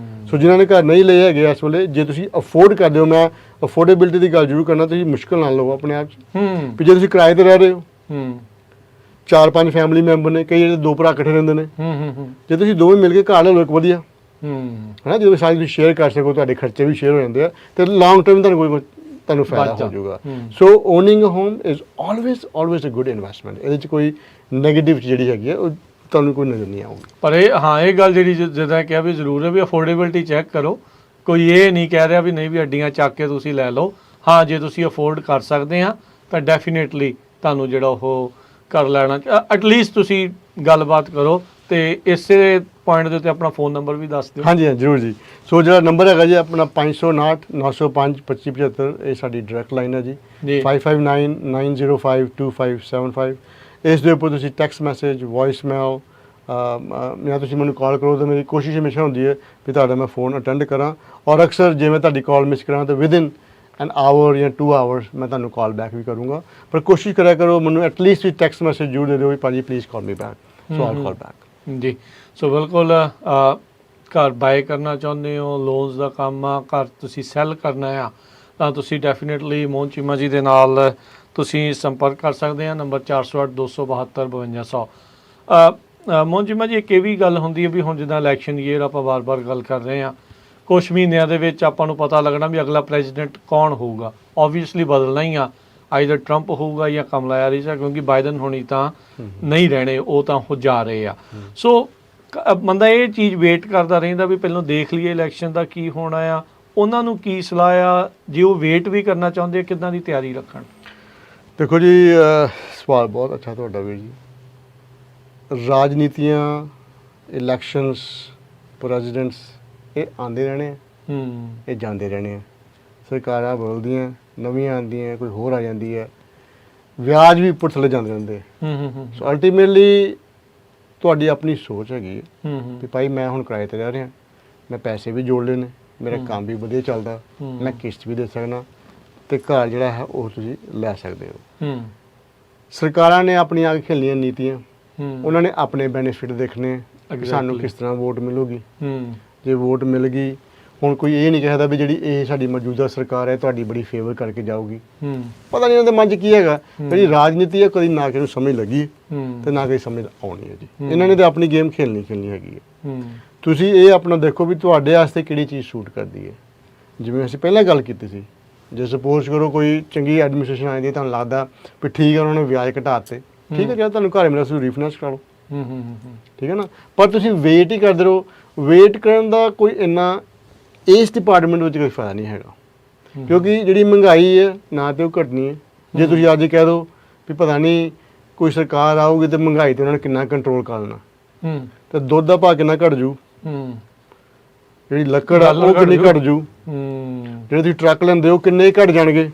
ਸੋ ਜਿਨ੍ਹਾਂ ਨੇ ਘਰ ਨਹੀਂ ਲਏ ਹੈਗੇ ਇਸ ਵੇਲੇ, ਜੇ ਤੁਸੀਂ ਅਫੋਰਡ ਕਰਦੇ ਹੋ, ਮੈਂ ਅਫੋਰਡੇਬਿਲਿਟੀ ਦੀ ਗੱਲ ਜ਼ਰੂਰ ਕਰਨਾ, ਤੁਸੀਂ ਮੁਸ਼ਕਿਲ ਨਾਲ ਲਓ ਆਪਣੇ ਆਪ 'ਚ ਵੀ ਜੇ ਤੁਸੀਂ ਕਿਰਾਏ ਤੇ ਰਹਿ ਰਹੇ ਹੋ, 4-5 ਫੈਮਿਲੀ ਮੈਂਬਰ ਨੇ, ਕਈ ਜਿਹੜੇ 2 ਭਰਾ ਇਕੱਠੇ ਰਹਿੰਦੇ ਨੇ, ਜੇ ਤੁਸੀਂ ਦੋਵੇਂ ਮਿਲ ਕੇ ਘਰ ਲੈ ਲਓ ਇੱਕ ਵਧੀਆ, ਹੈ ਨਾ, ਜਦੋਂ ਸਾਰੇ ਤੁਸੀਂ ਸ਼ੇਅਰ ਕਰ ਸਕੋ, ਤੁਹਾਡੇ ਖਰਚੇ ਵੀ ਸ਼ੇਅਰ ਹੋ ਜਾਂਦੇ ਆ, ਤੇ ਲੌਂਗ ਟਰਮ ਤੁਹਾਨੂੰ ਫਾਇਦਾ ਹੋ ਜਾਊਗਾ। So owning a home is always a good investment. ਇਹਦੇ 'ਚ ਕੋਈ ਨੈਗੇਟਿਵ ਜਿਹੜੀ ਹੈਗੀ ਹੈ ਉਹ ਤੁਹਾਨੂੰ ਕੋਈ ਨਜ਼ਰ ਨਹੀਂ ਆਊਗੀ। ਪਰ ਇਹ ਗੱਲ ਜਿਹੜੀ ਜਿੱਦਾਂ ਕਿਹਾ ਵੀ ਜ਼ਰੂਰ ਹੈ ਵੀ ਅਫੋਰਡੇਬਿਲਟੀ ਚੈੱਕ ਕਰੋ। ਕੋਈ ਇਹ ਨਹੀਂ ਕਹਿ ਰਿਹਾ ਵੀ ਨਹੀਂ ਵੀ ਅੱਡੀਆਂ ਚੱਕ ਕੇ ਤੁਸੀਂ ਲੈ ਲਓ। ਹਾਂ, ਜੇ ਤੁਸੀਂ ਅਫੋਰਡ ਕਰ ਸਕਦੇ ਆ ਤਾਂ ਡੈਫੀਨੇਟਲੀ ਤੁਹਾਨੂੰ ਜਿਹੜਾ ਉਹ ਕਰ ਲੈਣਾ, ਐਟਲੀਸਟ ਤੁਸੀਂ ਗੱਲਬਾਤ ਕਰੋ। ਤੇ ਇਸੇ ਪੁਆਇੰਟ ਦੇ ਉੱਤੇ ਆਪਣਾ ਫੋਨ ਨੰਬਰ ਵੀ ਦੱਸ ਦਿਓ। ਹਾਂਜੀ ਜ਼ਰੂਰ ਜੀ। ਸੋ ਜਿਹੜਾ ਨੰਬਰ ਹੈਗਾ ਜੀ ਆਪਣਾ 559 905 2575, ਇਹ ਸਾਡੀ ਡਾਇਰੈਕਟ ਲਾਈਨ ਹੈ ਜੀ। 559 905 2575। ਇਸ ਦੇ ਉੱਪਰ ਤੁਸੀਂ ਟੈਕਸਟ ਮੈਸੇਜ, ਵੌਇਸ ਮੇਲ ਜਾਂ ਤੁਸੀਂ ਮੈਨੂੰ ਕਾਲ ਕਰੋ, ਤਾਂ ਮੇਰੀ ਕੋਸ਼ਿਸ਼ ਹਮੇਸ਼ਾ ਹੁੰਦੀ ਹੈ ਵੀ ਤੁਹਾਡਾ ਮੈਂ ਫੋਨ ਅਟੈਂਡ ਕਰਾਂ। ਔਰ ਅਕਸਰ ਜੇ ਮੈਂ ਤੁਹਾਡੀ ਕਾਲ ਮਿਸ ਕਰਾਂ ਤਾਂ ਵਿਦਿਨ ਐਨ ਆਵਰ ਜਾਂ 2 ਆਵਰਸ ਮੈਂ ਤੁਹਾਨੂੰ ਕਾਲ ਬੈਕ ਵੀ ਕਰੂੰਗਾ। ਪਰ ਕੋਸ਼ਿਸ਼ ਕਰਿਆ ਕਰੋ ਮੈਨੂੰ ਐਟਲੀਸਟ ਵੀ ਟੈਕਸਟ ਮੈਸੇਜ ਜ਼ਰੂਰ ਦੇ ਦਿਓ ਵੀ ਭਾਜੀ please call me back, so all call back ਜੀ। ਸੋ ਬਿਲਕੁਲ ਘਰ ਬਾਏ ਕਰਨਾ ਚਾਹੁੰਦੇ ਹੋ, ਲੋਨਸ ਦਾ ਕੰਮ ਆ, ਘਰ ਤੁਸੀਂ ਸੈੱਲ ਕਰਨਾ ਆ, ਤਾਂ ਤੁਸੀਂ ਡੈਫੀਨੇਟਲੀ ਮੋਹਨ ਚੀਮਾ ਜੀ ਦੇ ਨਾਲ ਤੁਸੀਂ ਸੰਪਰਕ ਕਰ ਸਕਦੇ ਆ। ਨੰਬਰ 408 272 5200। ਮੋਹਨ ਚੀਮਾ ਜੀ, ਇੱਕ ਇਹ ਵੀ ਗੱਲ ਹੁੰਦੀ ਹੈ ਵੀ ਹੁਣ ਜਿੱਦਾਂ ਇਲੈਕਸ਼ਨ ਈਅਰ ਆਪਾਂ ਵਾਰ-ਵਾਰ ਗੱਲ ਕਰ ਰਹੇ ਹਾਂ, ਕੁਛ ਮਹੀਨਿਆਂ ਦੇ ਵਿੱਚ ਆਪਾਂ ਨੂੰ ਪਤਾ ਲੱਗਣਾ ਵੀ ਅਗਲਾ ਪ੍ਰੈਜ਼ੀਡੈਂਟ ਕੌਣ ਹੋਊਗਾ। ਓਬਵੀਅਸਲੀ ਬਦਲਣਾ ਹੀ ਆ, ਆਈਦਰ ਟਰੰਪ ਹੋਊਗਾ ਜਾਂ ਕਮਲਾ ਹੈਰਿਸ, ਕਿਉਂਕਿ ਬਾਈਡਨ ਹੋਣੀ ਤਾਂ ਨਹੀਂ ਰਹਿਣੇ, ਉਹ ਤਾਂ ਹੋ ਜਾ ਰਹੇ ਆ। ਸੋ ਬੰਦਾ ਇਹ ਚੀਜ਼ ਵੇਟ ਕਰਦਾ ਰਹਿੰਦਾ ਵੀ ਪਹਿਲਾਂ ਦੇਖ ਲਈਏ ਇਲੈਕਸ਼ਨ ਦਾ ਕੀ ਹੋਣਾ ਆ। ਉਹਨਾਂ ਨੂੰ ਕੀ ਸਲਾਹ ਆ, ਜੇ ਉਹ ਵੇਟ ਵੀ ਕਰਨਾ ਚਾਹੁੰਦੇ ਆ, ਕਿੱਦਾਂ ਦੀ ਤਿਆਰੀ ਰੱਖਣ? ਦੇਖੋ ਜੀ, ਸਵਾਲ ਬਹੁਤ ਅੱਛਾ ਤੁਹਾਡਾ ਵੀਰ ਜੀ। ਰਾਜਨੀਤੀਆਂ, ਇਲੈਕਸ਼ਨਸ, ਪ੍ਰੈਜ਼ੀਡੈਂਟਸ ਇਹ ਆਉਂਦੇ ਰਹਿਣੇ ਆ, ਇਹ ਜਾਂਦੇ ਰਹਿਣੇ ਆ। ਸਰਕਾਰਾਂ ਬਦਲਦੀਆਂ, ਨਵੀਆਂ ਆਉਂਦੀਆਂ, ਕੋਈ ਹੋਰ ਆ ਜਾਂਦੀ ਹੈ, ਵਿਆਜ ਵੀ ਉੱਪਰ ਥੱਲੇ ਜਾਂਦੇ ਰਹਿੰਦੇ। ਸੋ ਅਲਟੀਮੇਟਲੀ ਤੁਹਾਡੀ ਆਪਣੀ ਸੋਚ ਹੈਗੀ ਵੀ ਭਾਈ ਮੈਂ ਹੁਣ ਕਿਰਾਏ 'ਤੇ ਰਹਿ ਰਿਹਾ, ਮੈਂ ਪੈਸੇ ਵੀ ਜੋੜ ਲਏ ਨੇ, ਮੇਰਾ ਕੰਮ ਵੀ ਵਧੀਆ ਚੱਲਦਾ, ਮੈਂ ਕਿਸ਼ਤ ਵੀ ਦੇ ਸਕਦਾ, ਅਤੇ ਘਰ ਜਿਹੜਾ ਹੈ ਉਹ ਤੁਸੀਂ ਲੈ ਸਕਦੇ ਹੋ। ਸਰਕਾਰਾਂ ਨੇ ਆਪਣੀਆਂ ਖੇਲੀਆਂ ਨੀਤੀਆਂ, ਉਹਨਾਂ ਨੇ ਆਪਣੇ ਬੈਨੀਫਿਟ ਦੇਖਣੇ ਕਿ ਸਾਨੂੰ ਕਿਸ ਤਰ੍ਹਾਂ ਵੋਟ ਮਿਲੂਗੀ। ਜੇ ਵੋਟ ਮਿਲ ਗਈ, ਹੁਣ ਕੋਈ ਇਹ ਨਹੀਂ ਕਹਿੰਦਾ ਵੀ ਜਿਹੜੀ ਇਹ ਸਾਡੀ ਮੌਜੂਦਾ ਸਰਕਾਰ ਹੈ ਤੁਹਾਡੀ ਬੜੀ ਫੇਵਰ ਕਰਕੇ ਜਾਊਗੀ। ਪਤਾ ਨਹੀਂ ਉਹਨਾਂ ਦੇ ਮਨ 'ਚ ਕੀ ਹੈਗਾ। ਜਿਹੜੀ ਰਾਜਨੀਤੀ ਹੈ ਕਦੀ ਨਾ ਕਿਸੇ ਨੂੰ ਸਮਝ ਲੱਗੀ ਤੇ ਨਾ ਕਿਸੇ ਸਮਝ ਆਉਣੀ ਹੈ ਜੀ। ਇਹਨਾਂ ਨੇ ਤਾਂ ਆਪਣੀ ਗੇਮ ਖੇਲਣੀ ਹੈਗੀ ਹੈ। ਤੁਸੀਂ ਇਹ ਆਪਣਾ ਦੇਖੋ ਵੀ ਤੁਹਾਡੇ ਵਾਸਤੇ ਕਿਹੜੀ ਚੀਜ਼ ਸੂਟ ਕਰਦੀ ਹੈ। ਜਿਵੇਂ ਅਸੀਂ ਪਹਿਲਾਂ ਗੱਲ ਕੀਤੀ ਸੀ, ਜੇ ਸਪੋਜ਼ ਕਰੋ ਕੋਈ ਚੰਗੀ ਐਡਮਿਨਿਸਟ੍ਰੇਸ਼ਨ ਆਈ ਦੀ, ਤੁਹਾਨੂੰ ਲੱਗਦਾ ਵੀ ਠੀਕ ਹੈ ਉਹਨਾਂ ਨੇ ਵਿਆਜ ਘਟਾ ਦਿੱਤੇ, ਠੀਕ ਹੈ, ਜੇ ਤੁਹਾਨੂੰ ਘਰ ਮਿਲਿਆ ਤੁਸੀਂ ਰੀਫਾਈਨੈਂਸ ਕਰਾ ਲਓ, ਠੀਕ ਹੈ ਨਾ। ਪਰ ਤੁਸੀਂ ਵੇਟ ਹੀ ਕਰਦੇ ਰਹੋ। ਵੇਟ ਕਰਨ ਦਾ ਕੋਈ ਇੰਨਾ ਇਸ ਡਿਪਾਰਟਮੈਂਟ ਵਿੱਚ ਕੋਈ ਫਾਇਦਾ ਨਹੀਂ ਹੈਗਾ, ਕਿਉਂਕਿ ਜਿਹੜੀ ਮਹਿੰਗਾਈ ਹੈ ਨਾ ਤੇ ਉਹ ਘਟਣੀ ਹੈ। ਜੇ ਤੁਸੀਂ ਅੱਜ ਕਹਿ ਦਿਓ ਵੀ ਪਤਾ ਨਹੀਂ ਕੋਈ ਸਰਕਾਰ ਆਊਗੀ ਤੇ ਮਹਿੰਗਾਈ ਤੇ ਉਹਨਾਂ ਨੇ ਕਿੰਨਾ ਕੰਟਰੋਲ ਕਰ ਲੈਣਾ, ਤੇ ਦੁੱਧ ਦਾ ਭਾਅ ਕਿੰਨਾ ਘਟ ਜੂ, ਜਿਹੜੀ ਲੱਕੜ ਆ ਉਹ ਕਿੰਨੀ ਘਟ ਜੂ, ਜਿਹੜੇ ਤੁਸੀਂ ਟਰੱਕ ਲੈਂਦੇ ਹੋ ਕਿੰਨੇ ਘਟ ਜਾਣਗੇ।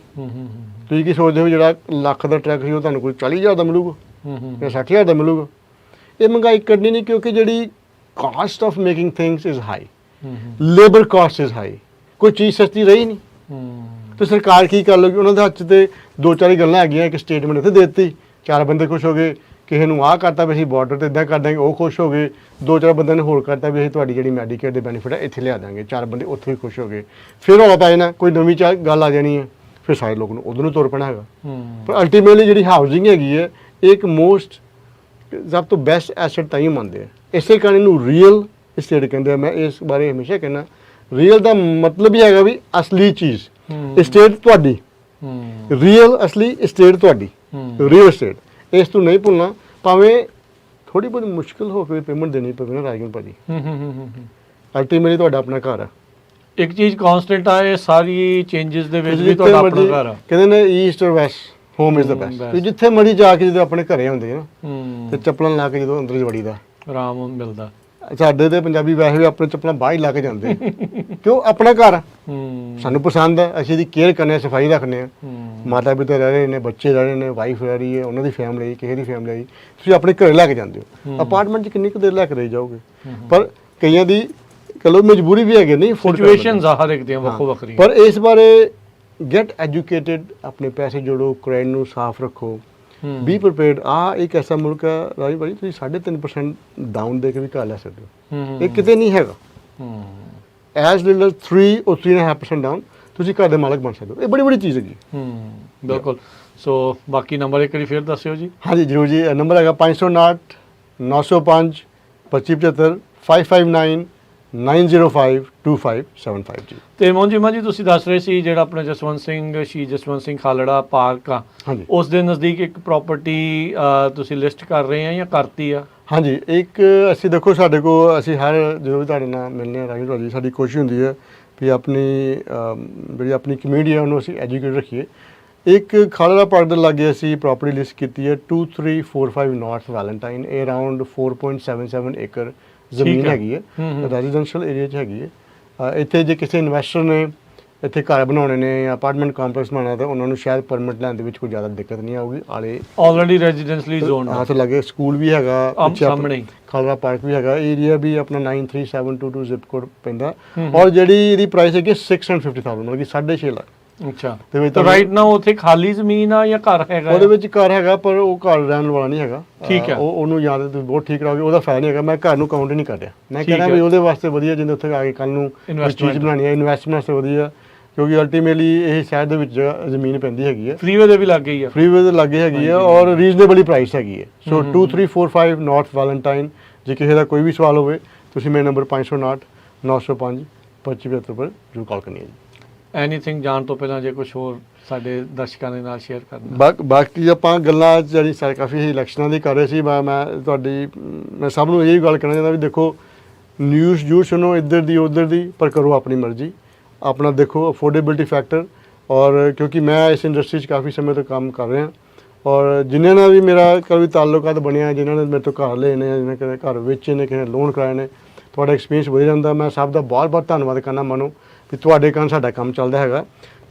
ਤੁਸੀਂ ਕੀ ਸੋਚਦੇ ਹੋ ਜਿਹੜਾ ਲੱਖ ਦਾ ਟਰੱਕ ਸੀ ਉਹ ਤੁਹਾਨੂੰ ਕੋਈ 40,000 ਦਾ ਮਿਲੂਗਾ ਜਾਂ 60,000 ਦਾ ਮਿਲੂਗਾ। ਇਹ ਮਹਿੰਗਾਈ ਕੱਢਣੀ ਨਹੀਂ, ਕਿਉਂਕਿ ਜਿਹੜੀ cost of making things is high, labour cost is high, ਕੋਈ ਚੀਜ਼ ਸਸਤੀ ਰਹੀ ਨਹੀਂ। ਤੇ ਸਰਕਾਰ ਕੀ ਕਰ ਲਊਗੀ? ਉਹਨਾਂ ਦੇ ਹੱਥ 'ਚ ਤੇ ਦੋ ਚਾਰ ਹੀ ਗੱਲਾਂ ਹੈਗੀਆਂ। ਇੱਕ ਸਟੇਟਮੈਂਟ ਇੱਥੇ ਦੇ ਦਿੱਤੀ, ਚਾਰ ਬੰਦੇ ਖੁਸ਼ ਹੋ ਗਏ, ਕਿਸੇ ਨੂੰ ਆਹ ਕਰਤਾ ਵੀ ਅਸੀਂ ਬਾਰਡਰ ਤੇ ਇਦਾਂ ਕਰ ਦਾਂਗੇ, ਉਹ ਖੁਸ਼ ਹੋ ਗਏ। ਦੋ ਚਾਰ ਬੰਦਿਆਂ ਨੇ ਹੋਰ ਕਰਤਾ ਵੀ ਅਸੀਂ ਤੁਹਾਡੀ ਜਿਹੜੀ ਮੈਡੀਕੇਅਰ ਦੇ ਬੈਨੀਫਿਟ ਹੈ ਇੱਥੇ ਲਿਆ ਦਾਂਗੇ, ਚਾਰ ਬੰਦੇ ਉੱਥੇ ਵੀ ਖੁਸ਼ ਹੋ ਗਏ। ਫਿਰ ਰੌਲਾ ਪੈ ਜਾਣਾ, ਕੋਈ ਨਵੀਂ ਗੱਲ ਆ ਜਾਣੀ ਹੈ, ਫਿਰ ਸਾਰੇ ਲੋਕ ਨੂੰ ਉਧਰ ਨੂੰ ਤੁਰ ਪੈਣਾ ਹੈਗਾ। ਪਰ ਅਲਟੀਮੇਟਲੀ ਜਿਹੜੀ ਹਾਊਸਿੰਗ ਹੈਗੀ ਹੈ ਇੱਕ ਮੋਸਟ ਸਭ ਤੋਂ ਬੈਸਟ ਐਸਟ ਤਾਂ ਹੀ ਮੰਨਦੇ ਆ। ਇਸੇ ਕਾਰਨ ਇਹਨੂੰ ਰੀਅਲ ਇਸਟੇਟ ਕਹਿੰਦੇ ਆ। ਮੈਂ ਇਸ ਬਾਰੇ ਹਮੇਸ਼ਾ ਕਹਿੰਦਾ, ਰੀਅਲ ਦਾ ਮਤਲਬ ਹੀ ਹੈਗਾ ਵੀ ਅਸਲੀ ਚੀਜ਼, ਇਸਟੇਟ ਤੁਹਾਡੀ, ਰੀਅਲ ਅਸਲੀ ਇਸਟੇਟ ਤੁਹਾਡੀ, ਰੀਅਲ ਇਸਟੇਟ। ਇਸ ਤੋਂ ਨਹੀਂ ਭੁੱਲਣਾ, ਭਾਵੇਂ ਥੋੜੀ ਬਹੁਤ ਮੁਸ਼ਕਿਲ ਹੋ ਕੇ ਪੇਮੈਂਟ ਦੇਣੀ ਪਵੇ ਨਾ ਰਾਜਨ ਭਾਜੀ। ਅਲਟੀਮੇਟਲੀ ਤੁਹਾਡਾ ਆਪਣਾ ਘਰ ਆ। ਇੱਕ ਚੀਜ਼ ਕਾਂਸਟੈਂਟ ਆ, ਇਹ ਸਾਰੀ ਚੇਂਜਸ ਦੇ ਵਿੱਚ ਵੀ ਤੁਹਾਡਾ ਆਪਣਾ ਘਰ ਆ। ਕਹਿੰਦੇ ਨੇ ਈਸਟ ਔਰ West, home is the best. ਤੁਸੀਂ ਜਿੱਥੇ ਮਰਜ਼ੀ ਜਾ ਕੇ ਜਦੋਂ ਆਪਣੇ ਘਰੇ ਹੁੰਦੇ ਆ ਨਾ ਤੇ ਚੱਪਲਾਂ ਲਾ ਕੇ ਜਦੋਂ ਅੰਦਰ ਵੜੀ ਦਾ ਆਰਾਮ ਮਿਲਦਾ। ਸਾਡੇ ਤੇ ਪੰਜਾਬੀ ਵੈਸੇ ਵੀ ਆਪਣੇ ਚੱਪਲਾਂ ਬਾਹਰ ਹੀ ਲਾ ਕੇ ਜਾਂਦੇ, ਕਿਉਂ? ਆਪਣਾ ਘਰ ਸਾਨੂੰ ਪਸੰਦ ਹੈ, ਅਸੀਂ ਇਹਦੀ ਕੇਅਰ ਕਰਨੇ, ਸਫਾਈ ਰੱਖਦੇ ਹਾਂ। ਮਾਤਾ ਪਿਤਾ ਰਹਿ ਰਹੇ ਨੇ, ਬੱਚੇ ਰਹਿ ਰਹੇ ਨੇ, ਵਾਈਫ ਰਹਿ ਰਹੀ ਹੈ, ਉਹਨਾਂ ਦੀ ਫੈਮਿਲੀ ਆਈ, ਕਿਸੇ ਦੀ ਫੈਮਿਲੀ ਆਈ, ਤੁਸੀਂ ਆਪਣੇ ਘਰੇ ਲੈ ਕੇ ਜਾਂਦੇ ਹੋ। ਅਪਾਰਟਮੈਂਟ 'ਚ ਕਿੰਨੀ ਕੁ ਦੇਰ ਲੈ ਕੇ ਰਹੀ ਜਾਓਗੇ? ਪਰ ਕਈਆਂ ਦੀ ਚਲੋ ਮਜਬੂਰੀ ਵੀ ਹੈਗੀ, ਨਹੀਂ ਸਿਚੁਏਸ਼ਨਸ ਆ ਹਰ ਇੱਕ ਦੀਆਂ ਵੱਖੋ ਵੱਖਰੀਆਂ। ਪਰ ਇਸ ਬਾਰੇ ਗੈਟ ਐਜੂਕੇਟਿਡ, ਆਪਣੇ ਪੈਸੇ ਜੋੜੋ, ਕ੍ਰੈਡਿਟ ਨੂੰ ਸਾਫ਼ ਰੱਖੋ, ਬੀ ਪ੍ਰੀਪੇਅਰਡ। ਆ ਇੱਕ ਐਸਾ ਮੁਲਕ ਹੈ ਰਾਜੀ ਭਾਜੀ, ਤੁਸੀਂ 3.5% ਡਾਊਨ ਦੇ ਕੇ ਵੀ ਘਰ ਲੈ ਸਕਦੇ ਹੋ। ਇਹ ਕਿਤੇ ਨਹੀਂ ਹੈਗਾ। ਐਜ਼ ਲਿਟਲ 3 or 3.5% ਡਾਊਨ ਤੁਸੀਂ ਘਰ ਦੇ ਮਾਲਕ ਬਣ ਸਕਦੇ ਹੋ। ਇਹ ਬੜੀ ਬੜੀ ਚੀਜ਼ ਹੈਗੀ। ਬਿਲਕੁਲ। ਸੋ ਬਾਕੀ ਨੰਬਰ ਇੱਕ ਵਾਰੀ ਫਿਰ ਦੱਸਿਓ ਜੀ। ਹਾਂਜੀ ਜ਼ਰੂਰ ਜੀ। ਨੰਬਰ ਹੈਗਾ 559 905 2575 559 905 2575 ਜੀ। ਤੇ ਮੋਹਨਜੀਮਾ ਜੀ, ਤੁਸੀਂ ਦੱਸ ਰਹੇ ਸੀ ਜਿਹੜਾ ਆਪਣਾ ਜਸਵੰਤ ਸਿੰਘ, ਸ਼ਹੀਦ ਜਸਵੰਤ ਸਿੰਘ ਖਾਲੜਾ ਪਾਰਕ ਆ, ਉਸ ਦੇ ਨਜ਼ਦੀਕ ਇੱਕ ਪ੍ਰਾਪਰਟੀ ਤੁਸੀਂ ਲਿਸਟ ਕਰ ਰਹੇ ਆ ਜਾਂ ਕਰਤੀ ਆ? ਹਾਂਜੀ, ਇੱਕ ਅਸੀਂ ਦੇਖੋ ਸਾਡੇ ਕੋਲ, ਅਸੀਂ ਹਰ ਜਦੋਂ ਵੀ ਤੁਹਾਡੇ ਨਾਲ ਮਿਲਦੇ ਹਾਂ ਰਾਜੂ ਭਾਜੀ, ਸਾਡੀ ਕੋਸ਼ਿਸ਼ ਹੁੰਦੀ ਹੈ ਵੀ ਆਪਣੀ ਜਿਹੜੀ ਆਪਣੀ ਕਮਿਊਨਿਟੀ ਹੈ ਉਹਨੂੰ ਅਸੀਂ ਐਜੂਕੇਟ ਰੱਖੀਏ। ਇੱਕ ਖਾਲੜਾ ਪਾਰਕ ਦੇ ਲਾਗੇ ਅਸੀਂ ਪ੍ਰਾਪਰਟੀ ਲਿਸਟ ਕੀਤੀ ਹੈ 2345 ਨਾਰਥ ਵੈਲੈਂਟਾਈਨ। ਇਹ ਅਰਾਊਂਡ 4.77 ਏਕੜ ਜ਼ਮੀਨ ਹੈਗੀ ਹੈ, ਰੈਜ਼ੀਡੈਂਸ਼ੀਅਲ ਏਰੀਆ 'ਚ ਹੈਗੀ ਹੈ। ਇੱਥੇ ਜੇ ਕਿਸੇ ਇਨਵੈਸਟਰ ਨੇ ਇੱਥੇ ਘਰ ਬਣਾਉਣੇ ਨੇ ਜਾਂ ਅਪਾਰਟਮੈਂਟ ਕੰਪਲੈਕਸ ਬਣਾਉਣਾ ਤਾਂ ਉਹਨਾਂ ਨੂੰ ਸ਼ਾਇਦ ਪਰਮਿਟ ਲੈਣ ਦੇ ਵਿੱਚ ਕੋਈ ਜ਼ਿਆਦਾ ਦਿੱਕਤ ਨਹੀਂ ਆਊਗੀ। ਆਲੇ ਆਲਰੇਡੀ ਰੈਜ਼ੀਡੈਂਸ਼ਲੀ ਜ਼ੋਨ ਹਾਂ ਤੇ ਲੱਗੇ ਸਕੂਲ ਵੀ ਹੈਗਾ, ਸਾਹਮਣੇ ਖਾਲੜਾ ਪਾਰਕ ਵੀ ਹੈਗਾ। ਏਰੀਆ ਵੀ ਆਪਣਾ 93722 ਜ਼ਿਪ ਕੋਡ ਪੈਂਦਾ। ਔਰ ਜਿਹੜੀ ਇਹਦੀ ਪ੍ਰਾਈਸ ਹੈਗੀ 650,000, ਮਤਲਬ ਕਿ 6.5 ਲੱਖ। ਅੱਛਾ, ਤੇ ਰਾਈਟ ਨਾਓ ਉੱਥੇ ਖਾਲੀ ਜ਼ਮੀਨ ਆ ਜਾਂ ਘਰ ਹੈਗਾ? ਉਹਦੇ ਵਿੱਚ ਘਰ ਹੈਗਾ, ਪਰ ਉਹ ਘਰ ਰਹਿਣ ਵਾਲਾ ਨਹੀਂ ਹੈਗਾ। ਠੀਕ ਹੈ, ਉਹਨੂੰ ਜਾਂ ਤਾਂ ਤੁਸੀਂ ਬਹੁਤ ਠੀਕ ਕਰਾਓਗੇ, ਉਹਦਾ ਫਾਇਦਾ ਨਹੀਂ ਹੈਗਾ। ਮੈਂ ਘਰ ਨੂੰ ਕਾਊਂਟ ਹੀ ਨਹੀਂ ਕਰ ਰਿਹਾ। ਮੈਂ ਕਹਿੰਦਾ ਵੀ ਉਹਦੇ ਵਾਸਤੇ ਵਧੀਆ, ਜਿੰਦੇ ਉੱਥੇ ਆ ਕੇ ਕੱਲ ਨੂੰ ਕੋਈ ਚੀਜ਼ ਬਣਾਉਣੀ ਹੈ, ਇਨਵੈਸਟਮੈਂਟ ਵਾਸਤੇ ਵਧੀਆ, ਕਿਉਂਕਿ ਅਲਟੀਮੇਟਲੀ ਇਹ ਸ਼ਹਿਰ ਦੇ ਵਿੱਚ ਜ਼ਮੀਨ ਪੈਂਦੀ ਹੈਗੀ ਹੈ। ਫਰੀਵੇ ਦੇ ਵੀ ਲੱਗੇ ਹੀ ਆ, ਫਰੀਵੇ ਦੇ ਲੱਗੇ ਹੈਗੀ ਆ, ਔਰ ਰੀਜ਼ਨੇਬਲੀ ਪ੍ਰਾਈਸ ਹੈਗੀ ਹੈ। ਸੋ 2345 ਨਾਰਥ ਵੈਲੈਂਟਾਈਨ। ਜੇ ਕਿਸੇ ਦਾ ਕੋਈ ਵੀ ਸਵਾਲ ਹੋਵੇ ਤੁਸੀਂ ਮੇਰੇ ਨੰਬਰ 559 905 2575 ਪਰ ਜ਼ਰੂਰ ਕਾਲ ਕਰਨੀ ਹੈ ਜੀ। ਐਨੀਥਿੰਗ ਜਾਣ ਤੋਂ ਪਹਿਲਾਂ ਜੇ ਕੁਝ ਹੋਰ ਸਾਡੇ ਦਰਸ਼ਕਾਂ ਦੇ ਨਾਲ ਸ਼ੇਅਰ ਕਰਨਾ? ਬਾਕੀ ਆਪਾਂ ਗੱਲਾਂ ਜਿਹੜੀ ਸਾਰੇ ਕਾਫੀ ਇਲੈਕਸ਼ਨਾਂ ਦੀ ਕਰ ਰਹੇ ਸੀ। ਮੈਂ ਸਭ ਨੂੰ ਇਹ ਗੱਲ ਕਹਿਣਾ ਚਾਹੁੰਦਾ ਵੀ ਦੇਖੋ, ਨਿਊਜ਼ ਜ਼ਰੂਰ ਸੁਣੋ ਇੱਧਰ ਦੀ ਉੱਧਰ ਦੀ, ਪਰ ਕਰੋ ਆਪਣੀ ਮਰਜ਼ੀ। ਆਪਣਾ ਦੇਖੋ ਅਫੋਰਡੇਬਿਲਿਟੀ ਫੈਕਟਰ। ਔਰ ਕਿਉਂਕਿ ਮੈਂ ਇਸ ਇੰਡਸਟਰੀ 'ਚ ਕਾਫੀ ਸਮੇਂ ਤੋਂ ਕੰਮ ਕਰ ਰਿਹਾ, ਔਰ ਜਿਨ੍ਹਾਂ ਨਾਲ ਵੀ ਮੇਰਾ ਕਦੇ ਤਾਲੁਕਾਤ ਬਣਿਆ, ਜਿਨ੍ਹਾਂ ਨੇ ਮੇਰੇ ਤੋਂ ਘਰ ਲਏ ਨੇ, ਜਿਨ੍ਹਾਂ ਕਿਸੇ ਘਰ ਵੇਚੇ ਨੇ, ਕਿਸੇ ਲੋਨ ਕਰਾਏ ਨੇ, ਤੁਹਾਡਾ ਐਕਸਪੀਰੀਅੰਸ ਵਧ ਜਾਂਦਾ। ਮੈਂ ਸਭ ਦਾ ਬਹੁਤ ਬਹੁਤ ਧੰਨਵਾਦ ਕਰਨਾ ਮਨੋ ਵੀ ਤੁਹਾਡੇ ਕਾਰਨ ਸਾਡਾ ਕੰਮ ਚੱਲਦਾ ਹੈਗਾ।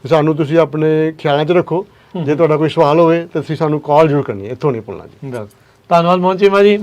ਤੇ ਸਾਨੂੰ ਤੁਸੀਂ ਆਪਣੇ ਖਿਆਲਾਂ 'ਚ ਰੱਖੋ। ਜੇ ਤੁਹਾਡਾ ਕੋਈ ਸਵਾਲ ਹੋਵੇ ਤਾਂ ਤੁਸੀਂ ਸਾਨੂੰ ਕਾਲ ਜ਼ਰੂਰ ਕਰਨੀ ਹੈ, ਇੱਥੋਂ ਨਹੀਂ ਭੁੱਲਣਾ ਜੀ। ਧੰਨਵਾਦ ਮੋਹਨਜੀਮਾ ਜੀ।